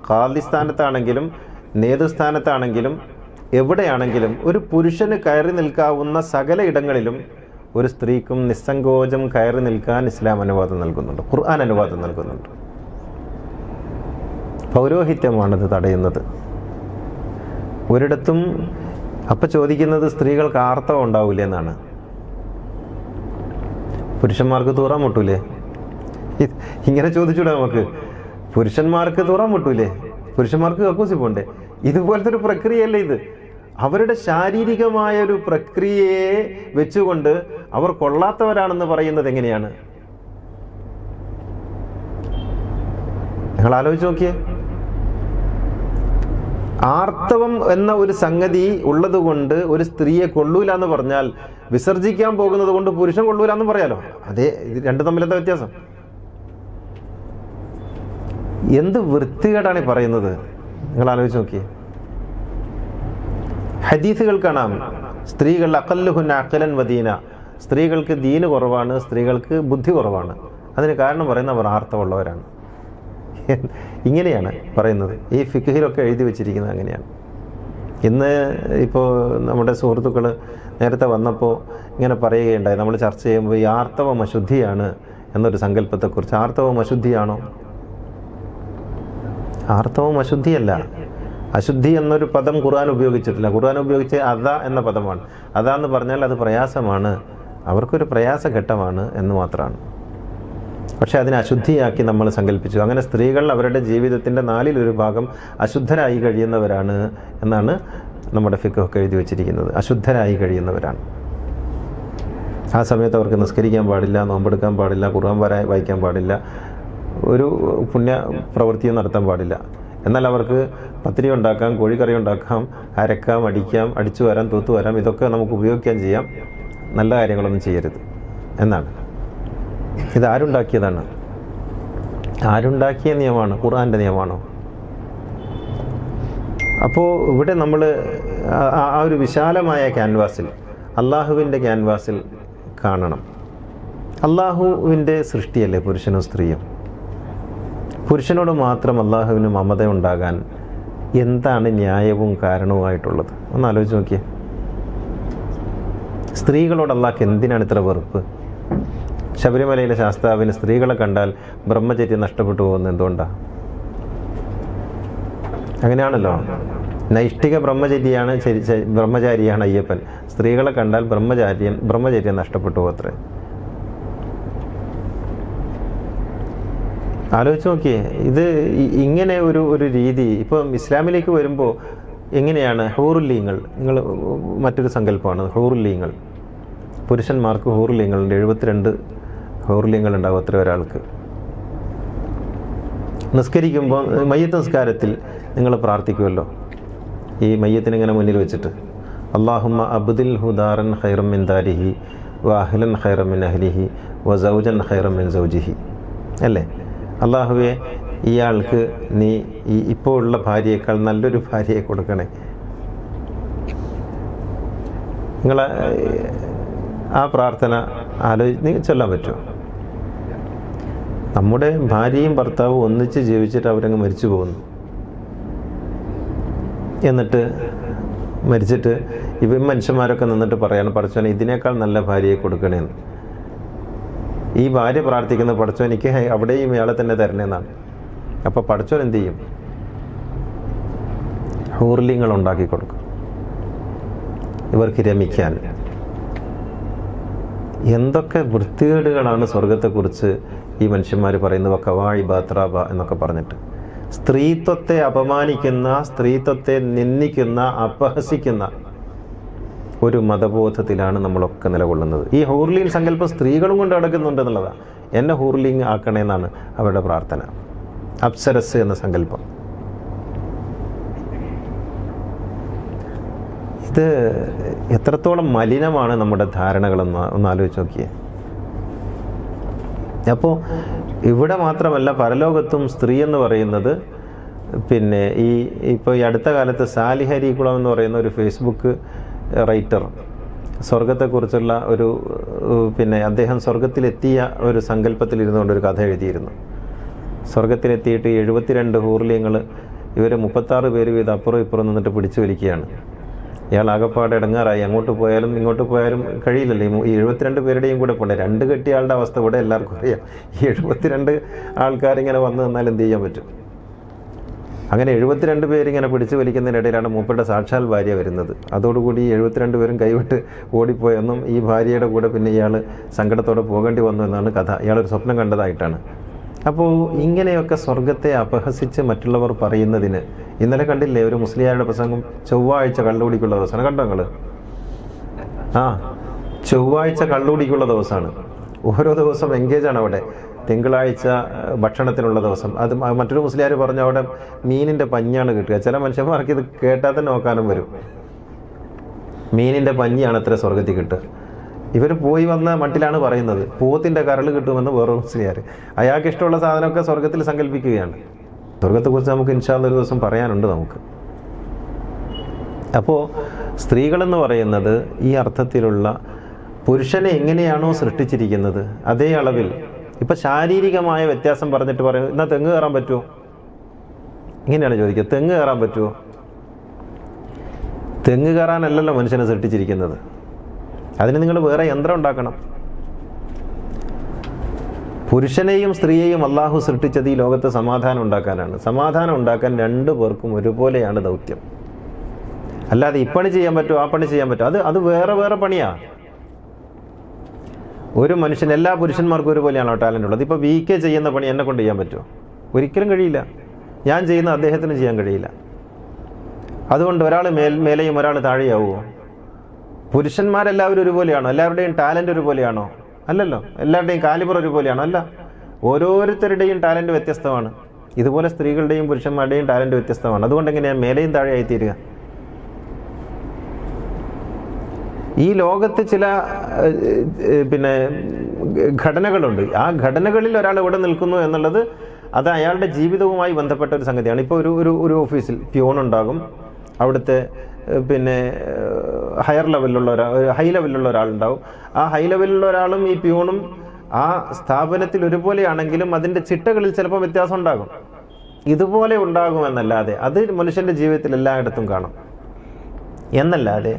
ഖാദിസ്ഥാനത്താണെങ്കിലും നേതൃസ്ഥാനത്താണെങ്കിലും എവിടെയാണെങ്കിലും ഒരു പുരുഷന് കയറി നിൽക്കാവുന്ന സകല ഇടങ്ങളിലും ഒരു സ്ത്രീക്കും നിസ്സങ്കോചം കയറി നിൽക്കാൻ ഇസ്ലാം അനുവാദം നൽകുന്നുണ്ട്, ഖുർആൻ അനുവാദം നൽകുന്നുണ്ട്. പൗരോഹിത്യമാണത് തടയുന്നത്. ഒരിടത്തും അപ്പം ചോദിക്കുന്നത് സ്ത്രീകൾക്ക് ആർത്തവം ഉണ്ടാവില്ല എന്നാണ്. പുരുഷന്മാർക്ക് തൂറാൻ മുട്ടൂലേ? ഇങ്ങനെ ചോദിച്ചൂടെ നമുക്ക്? പുരുഷന്മാർക്ക് തൂറാൻ മുട്ടൂലേ? പുരുഷന്മാർക്ക് കക്കൂസി പോണ്ടേ? ഇതുപോലത്തെ ഒരു പ്രക്രിയയല്ലേ ഇത്? അവരുടെ ശാരീരികമായ ഒരു പ്രക്രിയയെ വെച്ചുകൊണ്ട് അവർ കൊള്ളാത്തവരാണെന്ന് പറയുന്നത് എങ്ങനെയാണ്? നിങ്ങൾ ആലോചിച്ച് നോക്കിയേ. ആർത്തവം എന്ന ഒരു സംഗതി ഉള്ളത് കൊണ്ട് ഒരു സ്ത്രീയെ കൊള്ളൂല എന്ന് പറഞ്ഞാൽ വിസർജിക്കാൻ പോകുന്നത് കൊണ്ട് പുരുഷൻ കൊള്ളൂല എന്ന് പറയാലോ. അതേ, ഇത് രണ്ടും തമ്മിലെന്താ വ്യത്യാസം? എന്ത് വൃത്തികേടാണ് ഈ പറയുന്നത്. നിങ്ങൾ ആലോചിച്ച് നോക്കിയേ. ഹദീസുകൾ കാണാം, സ്ത്രീകൾ അഖല്ലുഹുന്ന അഖലൻ വദീന, സ്ത്രീകൾക്ക് ദീന് കുറവാണ്, സ്ത്രീകൾക്ക് ബുദ്ധി കുറവാണ്. അതിന് കാരണം പറയുന്നത് അവർ ആർത്തവമുള്ളവരാണ്. ഇങ്ങനെയാണ് പറയുന്നത്. ഈ ഫിഖ്ഹിലൊക്കെ എഴുതി വെച്ചിരിക്കുന്നത് അങ്ങനെയാണ്. ഇന്ന് ഇപ്പോൾ നമ്മുടെ സുഹൃത്തുക്കൾ നേരത്തെ വന്നപ്പോൾ ഇങ്ങനെ പറയുകയുണ്ടായി, നമ്മൾ ചർച്ച ചെയ്യുമ്പോൾ ഈ ആർത്തവം അശുദ്ധിയാണ് എന്നൊരു സങ്കല്പത്തെക്കുറിച്ച്. ആർത്തവം അശുദ്ധിയാണോ? ആർത്തവം അശുദ്ധിയല്ല. അശുദ്ധി എന്നൊരു പദം ഖുർആൻ ഉപയോഗിച്ചിട്ടില്ല. ഖുർആൻ ഉപയോഗിച്ച് അദ എന്ന പദമാണ്. അദ എന്ന് പറഞ്ഞാൽ അത് പ്രയാസമാണ്, അവർക്കൊരു പ്രയാസഘട്ടമാണ് എന്ന് മാത്രമാണ്. പക്ഷേ അതിനെ അശുദ്ധിയാക്കി നമ്മൾ സങ്കല്പിച്ചു. അങ്ങനെ സ്ത്രീകൾ അവരുടെ ജീവിതത്തിൻ്റെ 1/4 ഭാഗം അശുദ്ധരായി കഴിയുന്നവരാണ് എന്നാണ് നമ്മുടെ ഫിഖ്ഹൊക്കെ എഴുതി വച്ചിരിക്കുന്നത്. അശുദ്ധരായി കഴിയുന്നവരാണ്. ആ സമയത്ത് അവർക്ക് നിസ്കരിക്കാൻ പാടില്ല, നോമ്പെടുക്കാൻ പാടില്ല, ഖുർആൻ വായിക്കാൻ പാടില്ല, ഒരു പുണ്യ പ്രവൃത്തിയും നടത്താൻ പാടില്ല. എന്നാൽ അവർക്ക് പത്തിരി ഉണ്ടാക്കാം, കോഴിക്കറി ഉണ്ടാക്കാം, അരക്കാം, അടിക്കാം, അടിച്ചു വരാം, തൂത്തു വരാം, ഇതൊക്കെ നമുക്ക് ഉപയോഗിക്കാൻ ചെയ്യാം. നല്ല കാര്യങ്ങളൊന്നും ചെയ്യരുത് എന്നാണ്. ഇതാരുണ്ടാക്കിയതാണ്? ആരുണ്ടാക്കിയ നിയമമാണ്? ഖുർആൻ്റെ നിയമമാണോ? അപ്പോൾ ഇവിടെ നമ്മൾ ആ ഒരു വിശാലമായ ക്യാൻവാസിൽ, അള്ളാഹുവിൻ്റെ ക്യാൻവാസിൽ കാണണം. അള്ളാഹുവിൻ്റെ സൃഷ്ടിയല്ലേ പുരുഷനും സ്ത്രീയും. പുരുഷനോട് മാത്രം അള്ളാഹുവിന് മമത ഉണ്ടാകാൻ എന്താണ് ന്യായവും കാരണവുമായിട്ടുള്ളത്? ഒന്ന് ആലോചിച്ച് നോക്കിയേ. സ്ത്രീകളോട് അള്ളാഹ്ക്ക് എന്തിനാണ് ഇത്ര വെറുപ്പ്? ശബരിമലയിലെ ശാസ്താവിന് സ്ത്രീകളെ കണ്ടാൽ ബ്രഹ്മചര്യം നഷ്ടപ്പെട്ടു പോകുന്നത് എന്തുകൊണ്ടാണ്? അങ്ങനെയാണല്ലോ. നൈഷ്ഠിക ബ്രഹ്മചാരിയാണ് അയ്യപ്പൻ. സ്ത്രീകളെ കണ്ടാൽ ബ്രഹ്മചര്യം നഷ്ടപ്പെട്ടു പോകത്രേ. ആലോചിച്ച് നോക്കിയേ. ഇത് ഇങ്ങനെ ഒരു രീതി ഇപ്പം ഇസ്ലാമിലേക്ക് വരുമ്പോൾ എങ്ങനെയാണ്? ഹൂറുല്ലീങ്ങൾ, നിങ്ങൾ മറ്റൊരു സങ്കല്പമാണ് ഹൂറുല്ലീങ്ങൾ. പുരുഷന്മാർക്ക് ഹൂറുല്ലീങ്ങളുണ്ട്. 72 ഹൂറുല്ലീങ്ങൾ ഉണ്ടാവും അത്ര ഒരാൾക്ക്. നിസ്കരിക്കുമ്പോൾ മയ്യത്ത് നിസ്കാരത്തിൽ നിങ്ങൾ പ്രാർത്ഥിക്കുമല്ലോ, ഈ മയ്യത്തിനിങ്ങനെ മുന്നിൽ വെച്ചിട്ട് അല്ലാഹുമ്മ അബ്ദിൽ ഹുദാറൻ ഖൈറൻ മിൻ ദാരിഹി വഅഹ്ലൻ ഖൈറൻ മിൻ അഹ്ലിഹി വസൗജൻ ഖൈറൻ മിൻ സൗജിഹി അല്ലേ? അള്ളാഹുവെ, ഇയാൾക്ക് നീ ഇപ്പോൾ ഉള്ള ഭാര്യയേക്കാൾ നല്ലൊരു ഭാര്യയെ കൊടുക്കണേ. നിങ്ങൾ ആ പ്രാർത്ഥന ചൊല്ലാൻ പറ്റുമോ? നമ്മുടെ ഭാര്യയും ഭർത്താവും ഒന്നിച്ച് ജീവിച്ചിട്ട് അവരങ്ങ് മരിച്ചു പോകുന്നു. എന്നിട്ട് മരിച്ചിട്ട് മനുഷ്യന്മാരൊക്കെ നിന്നിട്ട് പറയാണ്, പഠിച്ചോനെ ഇതിനേക്കാൾ നല്ല ഭാര്യയെ കൊടുക്കണേന്ന്. ഈ ഭാര്യ പ്രാർത്ഥിക്കുന്ന പഠിച്ചോൻ എനിക്ക് അവിടെയും ഇയാളെ തന്നെ തരണേന്നാണ്. അപ്പോൾ പഠിച്ചോൻ എന്ത് ചെയ്യും? ഹൂർലിങ്ങൾ ഉണ്ടാക്കി കൊടുക്കും ഇവർക്ക് രമിക്കാൻ. എന്തൊക്കെ വൃത്തികേടുകളാണ് സ്വർഗത്തെക്കുറിച്ച് ഈ മനുഷ്യന്മാർ പറയുന്നത്. കവാഴി ബാത്രാബ എന്നൊക്കെ പറഞ്ഞിട്ട് സ്ത്രീത്വത്തെ അപമാനിക്കുന്ന, സ്ത്രീത്വത്തെ നിന്ദിക്കുന്ന, അപഹസിക്കുന്ന ഒരു മതബോധത്തിലാണ് നമ്മളൊക്കെ നിലകൊള്ളുന്നത്. ഈ ഹൂർലിംഗ് സങ്കല്പം സ്ത്രീകളും കൊണ്ട് നടക്കുന്നുണ്ട് എന്നുള്ളതാണ്. എന്നെ ഹൂർലിംഗ് ആക്കണേന്നാണ് അവരുടെ പ്രാർത്ഥന. അപ്സരസ് എന്ന സങ്കല്പം. ഇത് എത്രത്തോളം മലിനമാണ് നമ്മുടെ ധാരണകളെന്ന് ഒന്ന് ആലോചിച്ച് നോക്കിയേ. അപ്പോൾ ഇവിടെ മാത്രമല്ല, പരലോകത്തും സ്ത്രീ എന്ന് പറയുന്നത് പിന്നെ ഇപ്പോൾ ഈ അടുത്ത കാലത്ത് സാലിഹ് അരീക്കുളം എന്ന് പറയുന്ന ഒരു ഫേസ്ബുക്ക് റൈറ്റർ സ്വർഗത്തെക്കുറിച്ചുള്ള ഒരു അദ്ദേഹം സ്വർഗത്തിലെത്തിയ ഒരു സങ്കല്പത്തിലിരുന്നുകൊണ്ടൊരു കഥ എഴുതിയിരുന്നു. സ്വർഗത്തിലെത്തിയിട്ട് 72 ഹൂർലിയങ്ങൾ ഇവർ 36 പേര് വീതം അപ്പുറം ഇപ്പുറം നിന്നിട്ട് പിടിച്ചു വലിക്കുകയാണ്. ഇയാൾ ആകപ്പാടെ ഇടങ്ങാറായി. അങ്ങോട്ട് പോയാലും ഇങ്ങോട്ട് പോയാലും കഴിയില്ലല്ലോ. ഈ 72 പേരുടെയും കൂടെ പോകണ്ടേ. 2 കെട്ടിയാളുടെ അവസ്ഥ ഇവിടെ എല്ലാവർക്കും അറിയാം. ഈ 72 ആൾക്കാരിങ്ങനെ വന്നു നിന്നാൽ എന്ത് ചെയ്യാൻ പറ്റും? അങ്ങനെ 72 പേരിങ്ങനെ പിടിച്ചു വലിക്കുന്നതിനിടയിലാണ് മൂപ്പരുടെ സാക്ഷാൽ ഭാര്യ വരുന്നത്. അതോടുകൂടി 72 പേരും കൈവിട്ട് ഓടിപ്പോയെന്നും ഈ ഭാര്യയുടെ കൂടെ പിന്നെ ഇയാൾ സങ്കടത്തോടെ പോകേണ്ടി വന്നു എന്നാണ് കഥ. ഇയാളൊരു സ്വപ്നം കണ്ടതായിട്ടാണ്. അപ്പോൾ ഇങ്ങനെയൊക്കെ സ്വർഗത്തെ അപഹസിച്ച് മറ്റുള്ളവർ പറയുന്നതിന്, ഇന്നലെ കണ്ടില്ലേ ഒരു മുസ്ലിയാരുടെ പ്രസംഗം, ചൊവ്വാഴ്ച കള്ളുകുടിക്കുള്ള ദിവസമാണ്. കണ്ടോ നിങ്ങൾ? ചൊവ്വാഴ്ച കള്ളുകുടിക്കുള്ള ദിവസമാണ്. ഓരോ ദിവസം എൻഗേജാണ് അവിടെ. തിങ്കളാഴ്ച ഭക്ഷണത്തിനുള്ള ദിവസം. അത് മറ്റൊരു മുസ്ലിയാർ പറഞ്ഞു അവിടെ മീനിൻ്റെ പഞ്ഞാണ് കിട്ടുക. ചില മനുഷ്യന്മാർക്ക് ഇത് കേട്ടാൽ തന്നെ നോക്കാനും വരും. മീനിൻ്റെ പഞ്ഞിയാണ് അത്ര സ്വർഗത്തിൽ കിട്ടുക. ഇവർ പോയി വന്ന മട്ടിലാണ് പറയുന്നത്. പോത്തിൻ്റെ കരൾ കിട്ടുമെന്ന് വേറൊരു മുസ്ലിയാർ. അയാൾക്ക് ഇഷ്ടമുള്ള സാധനമൊക്കെ സ്വർഗത്തിൽ സങ്കല്പിക്കുകയാണ്. സ്വർഗത്തെക്കുറിച്ച് നമുക്ക് ഇൻഷാ അല്ലാഹ് ഒരു ദിവസം പറയാനുണ്ട് നമുക്ക്. അപ്പോൾ സ്ത്രീകളെന്ന് പറയുന്നത് ഈ അർത്ഥത്തിലുള്ള പുരുഷനെ എങ്ങനെയാണോ സൃഷ്ടിച്ചിരിക്കുന്നത് അതേ അളവിൽ, ഇപ്പം ശാരീരികമായ വ്യത്യാസം പറഞ്ഞിട്ട് പറയും എന്നാൽ തെങ്ങ് കയറാൻ പറ്റുമോ, ഇങ്ങനെയാണ് ചോദിക്കുക. തെങ്ങ് കയറാൻ പറ്റുമോ? തെങ്ങ് കയറാനല്ലല്ലോ മനുഷ്യനെ സൃഷ്ടിച്ചിരിക്കുന്നത്. അതിന് നിങ്ങൾ വേറെ യന്ത്രം ഉണ്ടാക്കണം. പുരുഷനെയും സ്ത്രീയെയും അള്ളാഹു സൃഷ്ടിച്ചത് ഈ ലോകത്ത് സമാധാനം ഉണ്ടാക്കാനാണ്. സമാധാനം ഉണ്ടാക്കാൻ രണ്ടു പേർക്കും ഒരുപോലെയാണ് ദൗത്യം. അല്ലാതെ ഈ പണി ചെയ്യാൻ പറ്റുമോ ആ പണി ചെയ്യാൻ പറ്റുമോ, അത് വേറെ വേറെ പണിയാണ്. ഒരു മനുഷ്യൻ, എല്ലാ പുരുഷന്മാർക്കും ഒരുപോലെയാണോ ടാലൻ്റ് ഉള്ളത്? ഇപ്പോൾ VK ചെയ്യുന്ന പണി എന്നെ കൊണ്ട് ചെയ്യാൻ പറ്റുമോ? ഒരിക്കലും കഴിയില്ല. ഞാൻ ചെയ്യുന്ന അദ്ദേഹത്തിന് ചെയ്യാൻ കഴിയില്ല. അതുകൊണ്ട് ഒരാൾ മേലെയും ഒരാൾ താഴെയാവുമോ? പുരുഷന്മാരെല്ലാവരും ഒരുപോലെയാണോ? എല്ലാവരുടെയും ടാലൻ്റ് ഒരുപോലെയാണോ? അല്ലല്ലോ. എല്ലാവരുടെയും കാലിബർ ഒരുപോലെയാണോ? അല്ല. ഓരോരുത്തരുടെയും ടാലൻ്റ് വ്യത്യസ്തമാണ്. ഇതുപോലെ സ്ത്രീകളുടെയും പുരുഷന്മാരുടെയും ടാലൻ്റ് വ്യത്യസ്തമാണ്. അതുകൊണ്ട് എങ്ങനെയാണ് മേലെയും താഴെയായി തീരുക? ഈ ലോകത്ത് ചില ഘടനകളുണ്ട്. ആ ഘടനകളിൽ ഒരാൾ എവിടെ നിൽക്കുന്നു എന്നുള്ളത് അത് അയാളുടെ ജീവിതവുമായി ബന്ധപ്പെട്ട ഒരു സംഗതിയാണ്. ഇപ്പോൾ ഒരു ഓഫീസിൽ പ്യൂൺ ഉണ്ടാകും, അവിടുത്തെ ഹൈ ലെവലിലുള്ള ഒരാളുണ്ടാവും. ആ ഹൈ ലെവലിലുള്ള ഒരാളും ഈ പ്യൂണും ആ സ്ഥാപനത്തിൽ ഒരുപോലെയാണെങ്കിലും അതിൻ്റെ ചിട്ടകളിൽ ചിലപ്പോൾ വ്യത്യാസം ഉണ്ടാകും. ഇതുപോലെ ഉണ്ടാകുമെന്നല്ലാതെ, അത് മനുഷ്യൻ്റെ ജീവിതത്തിൽ എല്ലായിടത്തും കാണും എന്നല്ലാതെ,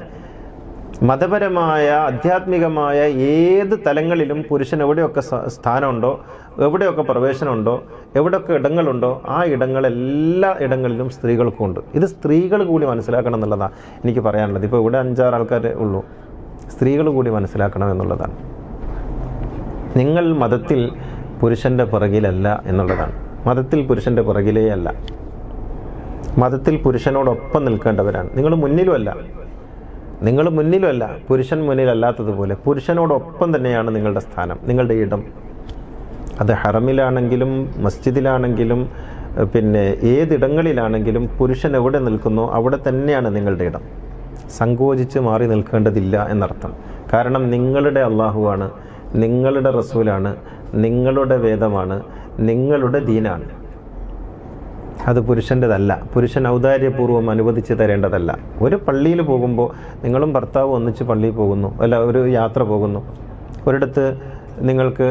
മതപരമായ ആധ്യാത്മികമായ ഏത് തലങ്ങളിലും പുരുഷൻ എവിടെയൊക്കെ സ്ഥാനമുണ്ടോ, എവിടെയൊക്കെ പ്രവേശനമുണ്ടോ, എവിടെയൊക്കെ ഇടങ്ങളുണ്ടോ, ആ എല്ലാ ഇടങ്ങളിലും സ്ത്രീകൾക്കുമുണ്ട്. ഇത് സ്ത്രീകൾ കൂടി മനസ്സിലാക്കണം എന്നുള്ളതാണ് എനിക്ക് പറയാനുള്ളത്. ഇപ്പോൾ ഇവിടെ 5-6 ആൾക്കാരെ ഉള്ളൂ. സ്ത്രീകൾ കൂടി മനസ്സിലാക്കണം എന്നുള്ളതാണ്. നിങ്ങൾ മതത്തിൽ പുരുഷൻ്റെ പുറകിലല്ല എന്നുള്ളതാണ്. മതത്തിൽ പുരുഷൻ്റെ പുറകിലേ അല്ല. മതത്തിൽ പുരുഷനോടൊപ്പം നിൽക്കേണ്ടവരാണ്. നിങ്ങൾ മുന്നിലുമല്ല, പുരുഷൻ മുന്നിലല്ലാത്തതുപോലെ പുരുഷനോടൊപ്പം തന്നെയാണ് നിങ്ങളുടെ സ്ഥാനം, നിങ്ങളുടെ ഇടം. അത് ഹറമിലാണെങ്കിലും മസ്ജിദിലാണെങ്കിലും ഏതിടങ്ങളിലാണെങ്കിലും പുരുഷൻ എവിടെ നിൽക്കുന്നോ അവിടെ തന്നെയാണ് നിങ്ങളുടെ ഇടം. സങ്കോചിച്ച് മാറി നിൽക്കേണ്ടതില്ല എന്നർത്ഥം. കാരണം നിങ്ങളുടെ അള്ളാഹുവാണ്, നിങ്ങളുടെ റസൂലാണ്, നിങ്ങളുടെ വേദമാണ്, നിങ്ങളുടെ ദീനാണ്. അത് പുരുഷൻ്റെതല്ല. പുരുഷൻ ഔദാര്യപൂർവ്വം അനുവദിച്ച് തരേണ്ടതല്ല. ഒരു പള്ളിയിൽ പോകുമ്പോൾ നിങ്ങളും ഭർത്താവും ഒന്നിച്ച് പള്ളിയിൽ പോകുന്നു, അല്ല ഒരു യാത്ര പോകുന്നു, ഒരിടത്ത് നിങ്ങൾക്ക്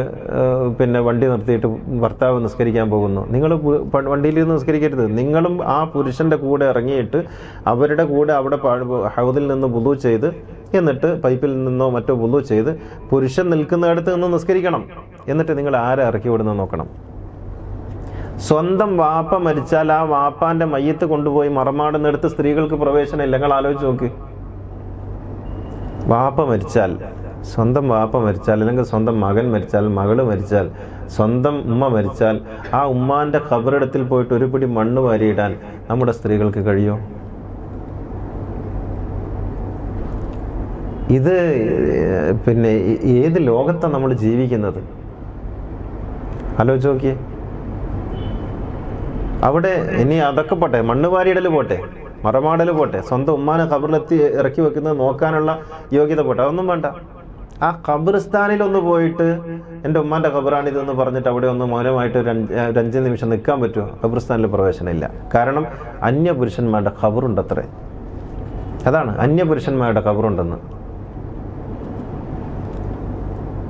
വണ്ടി നിർത്തിയിട്ട് ഭർത്താവ് നിസ്കരിക്കാൻ പോകുന്നു. നിങ്ങൾ വണ്ടിയിൽ നിന്ന് നിസ്കരിക്കരുത്. നിങ്ങളും ആ പുരുഷൻ്റെ കൂടെ ഇറങ്ങിയിട്ട് അവരുടെ കൂടെ അവിടെ ഹൗദിൽ നിന്ന് വുളു ചെയ്ത്, എന്നിട്ട് പൈപ്പിൽ നിന്നോ മറ്റോ വുളു ചെയ്ത് പുരുഷൻ നിൽക്കുന്നിടത്ത് നിന്ന് നിസ്കരിക്കണം. എന്നിട്ട് നിങ്ങൾ ആരെ ഇറക്കി വിടുന്നത് നോക്കണം. സ്വന്തം വാപ്പ മരിച്ചാൽ ആ വാപ്പാൻ്റെ മയ്യത്ത് കൊണ്ടുപോയി മറമാടുന്നിടത്ത് സ്ത്രീകൾക്ക് പ്രവേശനമില്ല. നിങ്ങൾ ആലോചിച്ച് നോക്ക്. വാപ്പ മരിച്ചാൽ, സ്വന്തം വാപ്പ മരിച്ചാൽ, അല്ലെങ്കിൽ സ്വന്തം മകൻ മരിച്ചാൽ, മകള് മരിച്ചാൽ, സ്വന്തം ഉമ്മ മരിച്ചാൽ ആ ഉമ്മാൻ്റെ ഖബറിടത്തിൽ പോയിട്ട് ഒരു പിടി മണ്ണ് വാരിയിടാൻ നമ്മുടെ സ്ത്രീകൾക്ക് കഴിയുമോ? ഇത് ഏത് ലോകത്താണ് നമ്മൾ ജീവിക്കുന്നത്? ആലോചിച്ച് നോക്കിയേ. അവിടെ ഇനി അതൊക്കെ പോട്ടെ, മണ്ണ് വാരിയിടൽ പോട്ടെ, മറമാടൽ പോട്ടെ, സ്വന്തം ഉമ്മാനെ ഖബറിലെത്തി ഇറക്കി വെക്കുന്നത് നോക്കാനുള്ള യോഗ്യത പോട്ടെ, അതൊന്നും വേണ്ട. ആ ഖബറിസ്ഥാനിലൊന്ന് പോയിട്ട് എൻ്റെ ഉമ്മാൻ്റെ ഖബറാണിതെന്ന് പറഞ്ഞിട്ട് അവിടെ ഒന്ന് മൗനമായിട്ട് ഒരു 5 നിമിഷം നിൽക്കാൻ പറ്റുമോ? ഖബറിസ്ഥാനിൽ പ്രവേശനമില്ല. കാരണം അന്യപുരുഷന്മാരുടെ ഖബറുണ്ടത്രേ. അതാണ്, അന്യപുരുഷന്മാരുടെ ഖബറുണ്ടെന്ന്.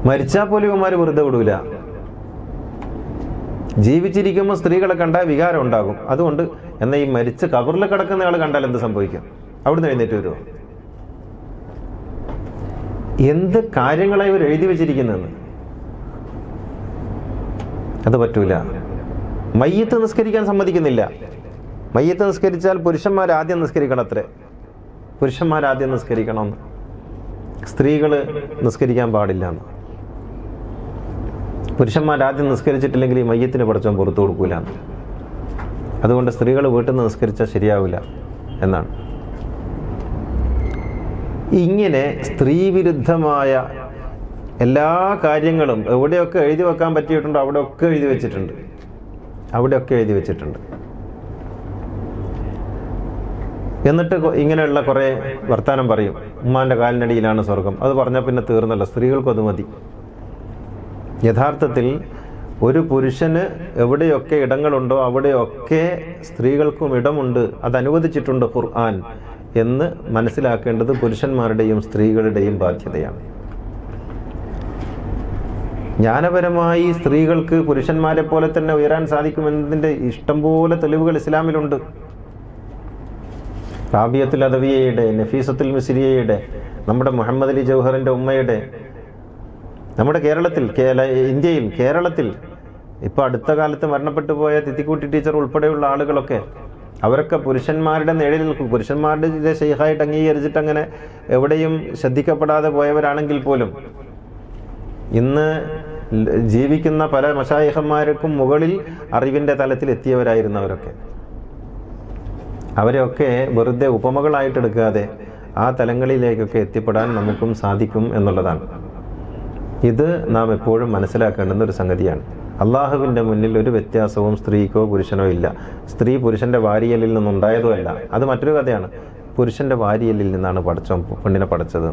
മരിച്ചാൽ പോലും ഇവന്മാർ വെറുതെ വിടൂല. ജീവിച്ചിരിക്കുമ്പോൾ സ്ത്രീകളെ കണ്ടാൽ വികാരം ഉണ്ടാകും. അതുകൊണ്ട് എന്നാൽ ഈ മരിച്ച് ഖബറിൽ കിടക്കുന്ന ആൾ കണ്ടാൽ എന്ത് സംഭവിക്കും? അവിടുന്ന് എഴുന്നേറ്റ് വരുമോ? എന്ത് കാര്യങ്ങളായി ഇവർ എഴുതി വെച്ചിരിക്കുന്നതെന്ന്. അത് പറ്റൂല. മയ്യത്ത് നിസ്കരിക്കാൻ സമ്മതിക്കുന്നില്ല. മയ്യത്ത് നിസ്കരിച്ചാൽ പുരുഷന്മാരാദ്യം നിസ്കരിക്കണത്രേ. പുരുഷന്മാരാദ്യം നിസ്കരിക്കണമെന്ന്, സ്ത്രീകൾ നിസ്കരിക്കാൻ പാടില്ല എന്ന്. പുരുഷന്മാരാദ്യം നിസ്കരിച്ചിട്ടില്ലെങ്കിൽ ഈ മയ്യത്തിന് പഠിച്ചവൻ പുറത്തു കൊടുക്കൂല. അതുകൊണ്ട് സ്ത്രീകൾ വീട്ടിൽ നിന്ന് നിസ്കരിച്ചാൽ ശരിയാവില്ല എന്നാണ്. ഇങ്ങനെ സ്ത്രീവിരുദ്ധമായ എല്ലാ കാര്യങ്ങളും എവിടെയൊക്കെ എഴുതി വെക്കാൻ പറ്റിയിട്ടുണ്ടോ അവിടെയൊക്കെ എഴുതി വെച്ചിട്ടുണ്ട്. എന്നിട്ട് ഇങ്ങനെയുള്ള കുറേ വർത്താനം പറയും. ഉമ്മാൻ്റെ കാലിനടിയിലാണ് സ്വർഗം. അത് പറഞ്ഞാൽ പിന്നെ തീർന്നല്ലോ, സ്ത്രീകൾക്കും അത് മതി. യഥാർത്ഥത്തിൽ ഒരു പുരുഷന് എവിടെയൊക്കെ ഇടങ്ങളുണ്ടോ അവിടെയൊക്കെ സ്ത്രീകൾക്കും ഇടമുണ്ട്, അത് അനുവദിച്ചിട്ടുണ്ട് ഖുർആൻ എന്ന് മനസ്സിലാക്കേണ്ടത് പുരുഷന്മാരുടെയും സ്ത്രീകളുടെയും ബാധ്യതയാണ്. ജ്ഞാനപരമായി സ്ത്രീകൾക്ക് പുരുഷന്മാരെ പോലെ തന്നെ ഉയരാൻ സാധിക്കുമെന്നതിൻ്റെ ഇഷ്ടംപോലെ തെളിവുകൾ ഇസ്ലാമിലുണ്ട്. റാബിയത്തുൽ അദവിയയുടെ, നഫീസത്തുൽ മിസ്രിയയുടെ, നമ്മുടെ മുഹമ്മദ് അലി ജൗഹറിൻ്റെ ഉമ്മയുടെ, നമ്മുടെ ഇന്ത്യയിൽ കേരളത്തിൽ ഇപ്പോൾ അടുത്ത കാലത്ത് മരണപ്പെട്ടു പോയ തിത്തിക്കുട്ടി ടീച്ചർ ഉൾപ്പെടെയുള്ള ആളുകളൊക്കെ അവരൊക്കെ പുരുഷന്മാരുടെ നിഴലിൽ നിൽക്കും. പുരുഷന്മാരുടെ ശൈഖായിട്ട് അംഗീകരിച്ചിട്ട് അങ്ങനെ എവിടെയും ശ്രദ്ധിക്കപ്പെടാതെ പോയവരാണെങ്കിൽ പോലും ഇന്ന് ജീവിക്കുന്ന പല മശായിഖന്മാർക്കും മുകളിൽ അറിവിൻ്റെ തലത്തിൽ എത്തിയവരായിരുന്നവരൊക്കെ. അവരെയൊക്കെ വെറുതെ ഉപമകളായിട്ടെടുക്കാതെ ആ തലങ്ങളിലേക്കൊക്കെ എത്തിപ്പെടാൻ നമുക്കും സാധിക്കും എന്നുള്ളതാണ്. ഇത് നാം എപ്പോഴും മനസ്സിലാക്കേണ്ടുന്ന ഒരു സംഗതിയാണ്. അള്ളാഹുവിൻ്റെ മുന്നിൽ ഒരു വ്യത്യാസവും സ്ത്രീക്കോ പുരുഷനോ ഇല്ല. സ്ത്രീ പുരുഷൻ്റെ വാരിയലിൽ നിന്നുണ്ടായതുമല്ല, അത് മറ്റൊരു കഥയാണ്. പുരുഷൻ്റെ വാരിയലിൽ നിന്നാണ് പെണ്ണിനെ പഠിച്ചത്.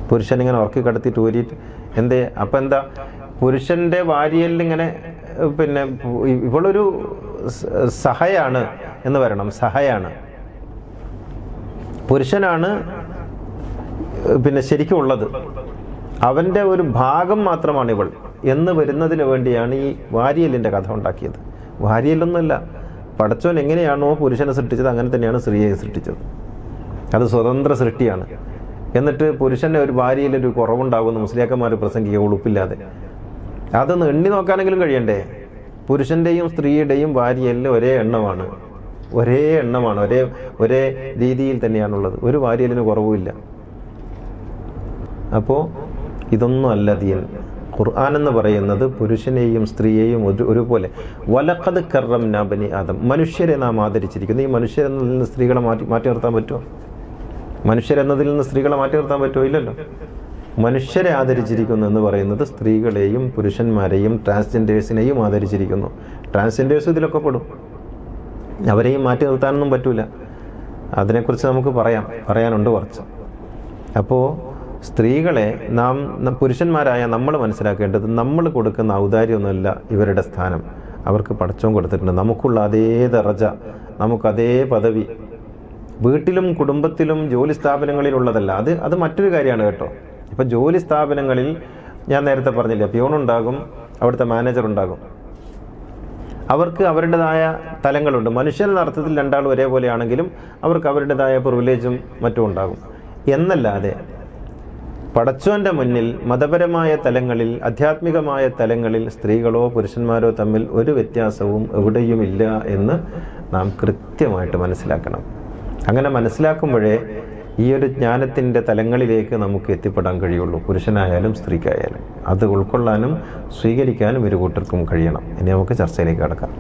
പുരുഷനിങ്ങനെ ഉറക്കി കടത്തിയിട്ട് ഊരിയിട്ട് അപ്പം എന്താ പുരുഷൻ്റെ വാരിയലിൽ ഇങ്ങനെ ഇവളൊരു സഹയാണ് എന്ന് പറയണം. സഹയാണ്, പുരുഷനാണ് ശരിക്കും ഉള്ളത്, അവൻ്റെ ഒരു ഭാഗം മാത്രമാണ് ഇവൾ എന്ന് വരുന്നതിന് വേണ്ടിയാണ് ഈ വാരിയലിൻ്റെ കഥ ഉണ്ടാക്കിയത്. വാരിയലൊന്നുമല്ല, പടച്ചോൻ എങ്ങനെയാണോ പുരുഷനെ സൃഷ്ടിച്ചത് അങ്ങനെ തന്നെയാണ് സ്ത്രീയെ സൃഷ്ടിച്ചത്. അത് സ്വതന്ത്ര സൃഷ്ടിയാണ്. എന്നിട്ട് പുരുഷൻ്റെ ഒരു വാരിയലൊരു കുറവുണ്ടാകുമെന്ന് മുസ്ലിയാക്കന്മാർ പ്രസംഗിക്കുക ഉളുപ്പില്ലാതെ. അതൊന്ന് എണ്ണി നോക്കാനെങ്കിലും കഴിയണ്ടേ? പുരുഷൻ്റെയും സ്ത്രീയുടെയും വാരിയലിൽ ഒരേ എണ്ണമാണ്, ഒരേ രീതിയിൽ തന്നെയാണുള്ളത്. ഒരു വാരിയലിന് കുറവുമില്ല. അപ്പോൾ ഇതൊന്നും അല്ല ദീൻ. ഖുർആൻ എന്ന് പറയുന്നത് പുരുഷനെയും സ്ത്രീയെയും ഒരുപോലെ വലഖദ് കറംനാ ബനി ആദം, മനുഷ്യരെ നാം ആദരിച്ചിരിക്കുന്നു. ഈ മനുഷ്യരെന്നതിൽ നിന്ന് സ്ത്രീകളെ മാറ്റി നിർത്താൻ പറ്റുമോ? മനുഷ്യരെന്നതിൽ നിന്ന് സ്ത്രീകളെ മാറ്റി നിർത്താൻ പറ്റുമോ? ഇല്ലല്ലോ. മനുഷ്യരെ ആദരിച്ചിരിക്കുന്നു എന്ന് പറയുന്നത് സ്ത്രീകളെയും പുരുഷന്മാരെയും ട്രാൻസ്ജെൻഡേഴ്സിനെയും ആദരിച്ചിരിക്കുന്നു. ട്രാൻസ്ജെൻഡേഴ്സ് ഇതിലൊക്കെ പെടും, അവരെയും മാറ്റി നിർത്താനൊന്നും പറ്റൂല. അതിനെക്കുറിച്ച് നമുക്ക് പറയാനുണ്ട് കുറച്ച്. അപ്പോൾ സ്ത്രീകളെ പുരുഷന്മാരായ നമ്മൾ മനസ്സിലാക്കേണ്ടത് നമ്മൾ കൊടുക്കുന്ന ഔദാര്യമൊന്നുമല്ല ഇവരുടെ സ്ഥാനം. അവർക്ക് പടച്ചോൻ കൊടുത്തിട്ടുണ്ട്. നമുക്കുള്ള അതേ ദറജ, നമുക്കതേ പദവി വീട്ടിലും കുടുംബത്തിലും ജോലി സ്ഥാപനങ്ങളിലുള്ളതല്ല. അത് മറ്റൊരു കാര്യമാണ് കേട്ടോ. ഇപ്പം ജോലി സ്ഥാപനങ്ങളിൽ ഞാൻ നേരത്തെ പറഞ്ഞില്ല, പ്യൂണുണ്ടാകും, അവിടുത്തെ മാനേജർ ഉണ്ടാകും. അവർക്ക് അവരുടേതായ തലങ്ങളുണ്ട്. മനുഷ്യരുടെ അർത്ഥത്തിൽ രണ്ടാളും ഒരേപോലെയാണെങ്കിലും അവർക്ക് അവരുടേതായ പ്രിവിലേജും മറ്റും ഉണ്ടാകും. എന്നല്ലാതെ പടച്ചോൻ്റെ മുന്നിൽ മതപരമായ തലങ്ങളിൽ, ആധ്യാത്മികമായ തലങ്ങളിൽ സ്ത്രീകളോ പുരുഷന്മാരോ തമ്മിൽ ഒരു വ്യത്യാസവും എവിടെയുമില്ല എന്ന് നാം കൃത്യമായിട്ട് മനസ്സിലാക്കണം. അങ്ങനെ മനസ്സിലാക്കുമ്പോഴേ ഈ ഒരു ജ്ഞാനത്തിൻ്റെ തലങ്ങളിലേക്ക് നമുക്ക് എത്തിപ്പെടാൻ കഴിയുള്ളൂ. പുരുഷനായാലും സ്ത്രീക്കായാലും അത് ഉൾക്കൊള്ളാനും സ്വീകരിക്കാനും ഇരു കൂട്ടർക്കും കഴിയണം. ഇനി നമുക്ക് ചർച്ചയിലേക്ക് കടക്കാം.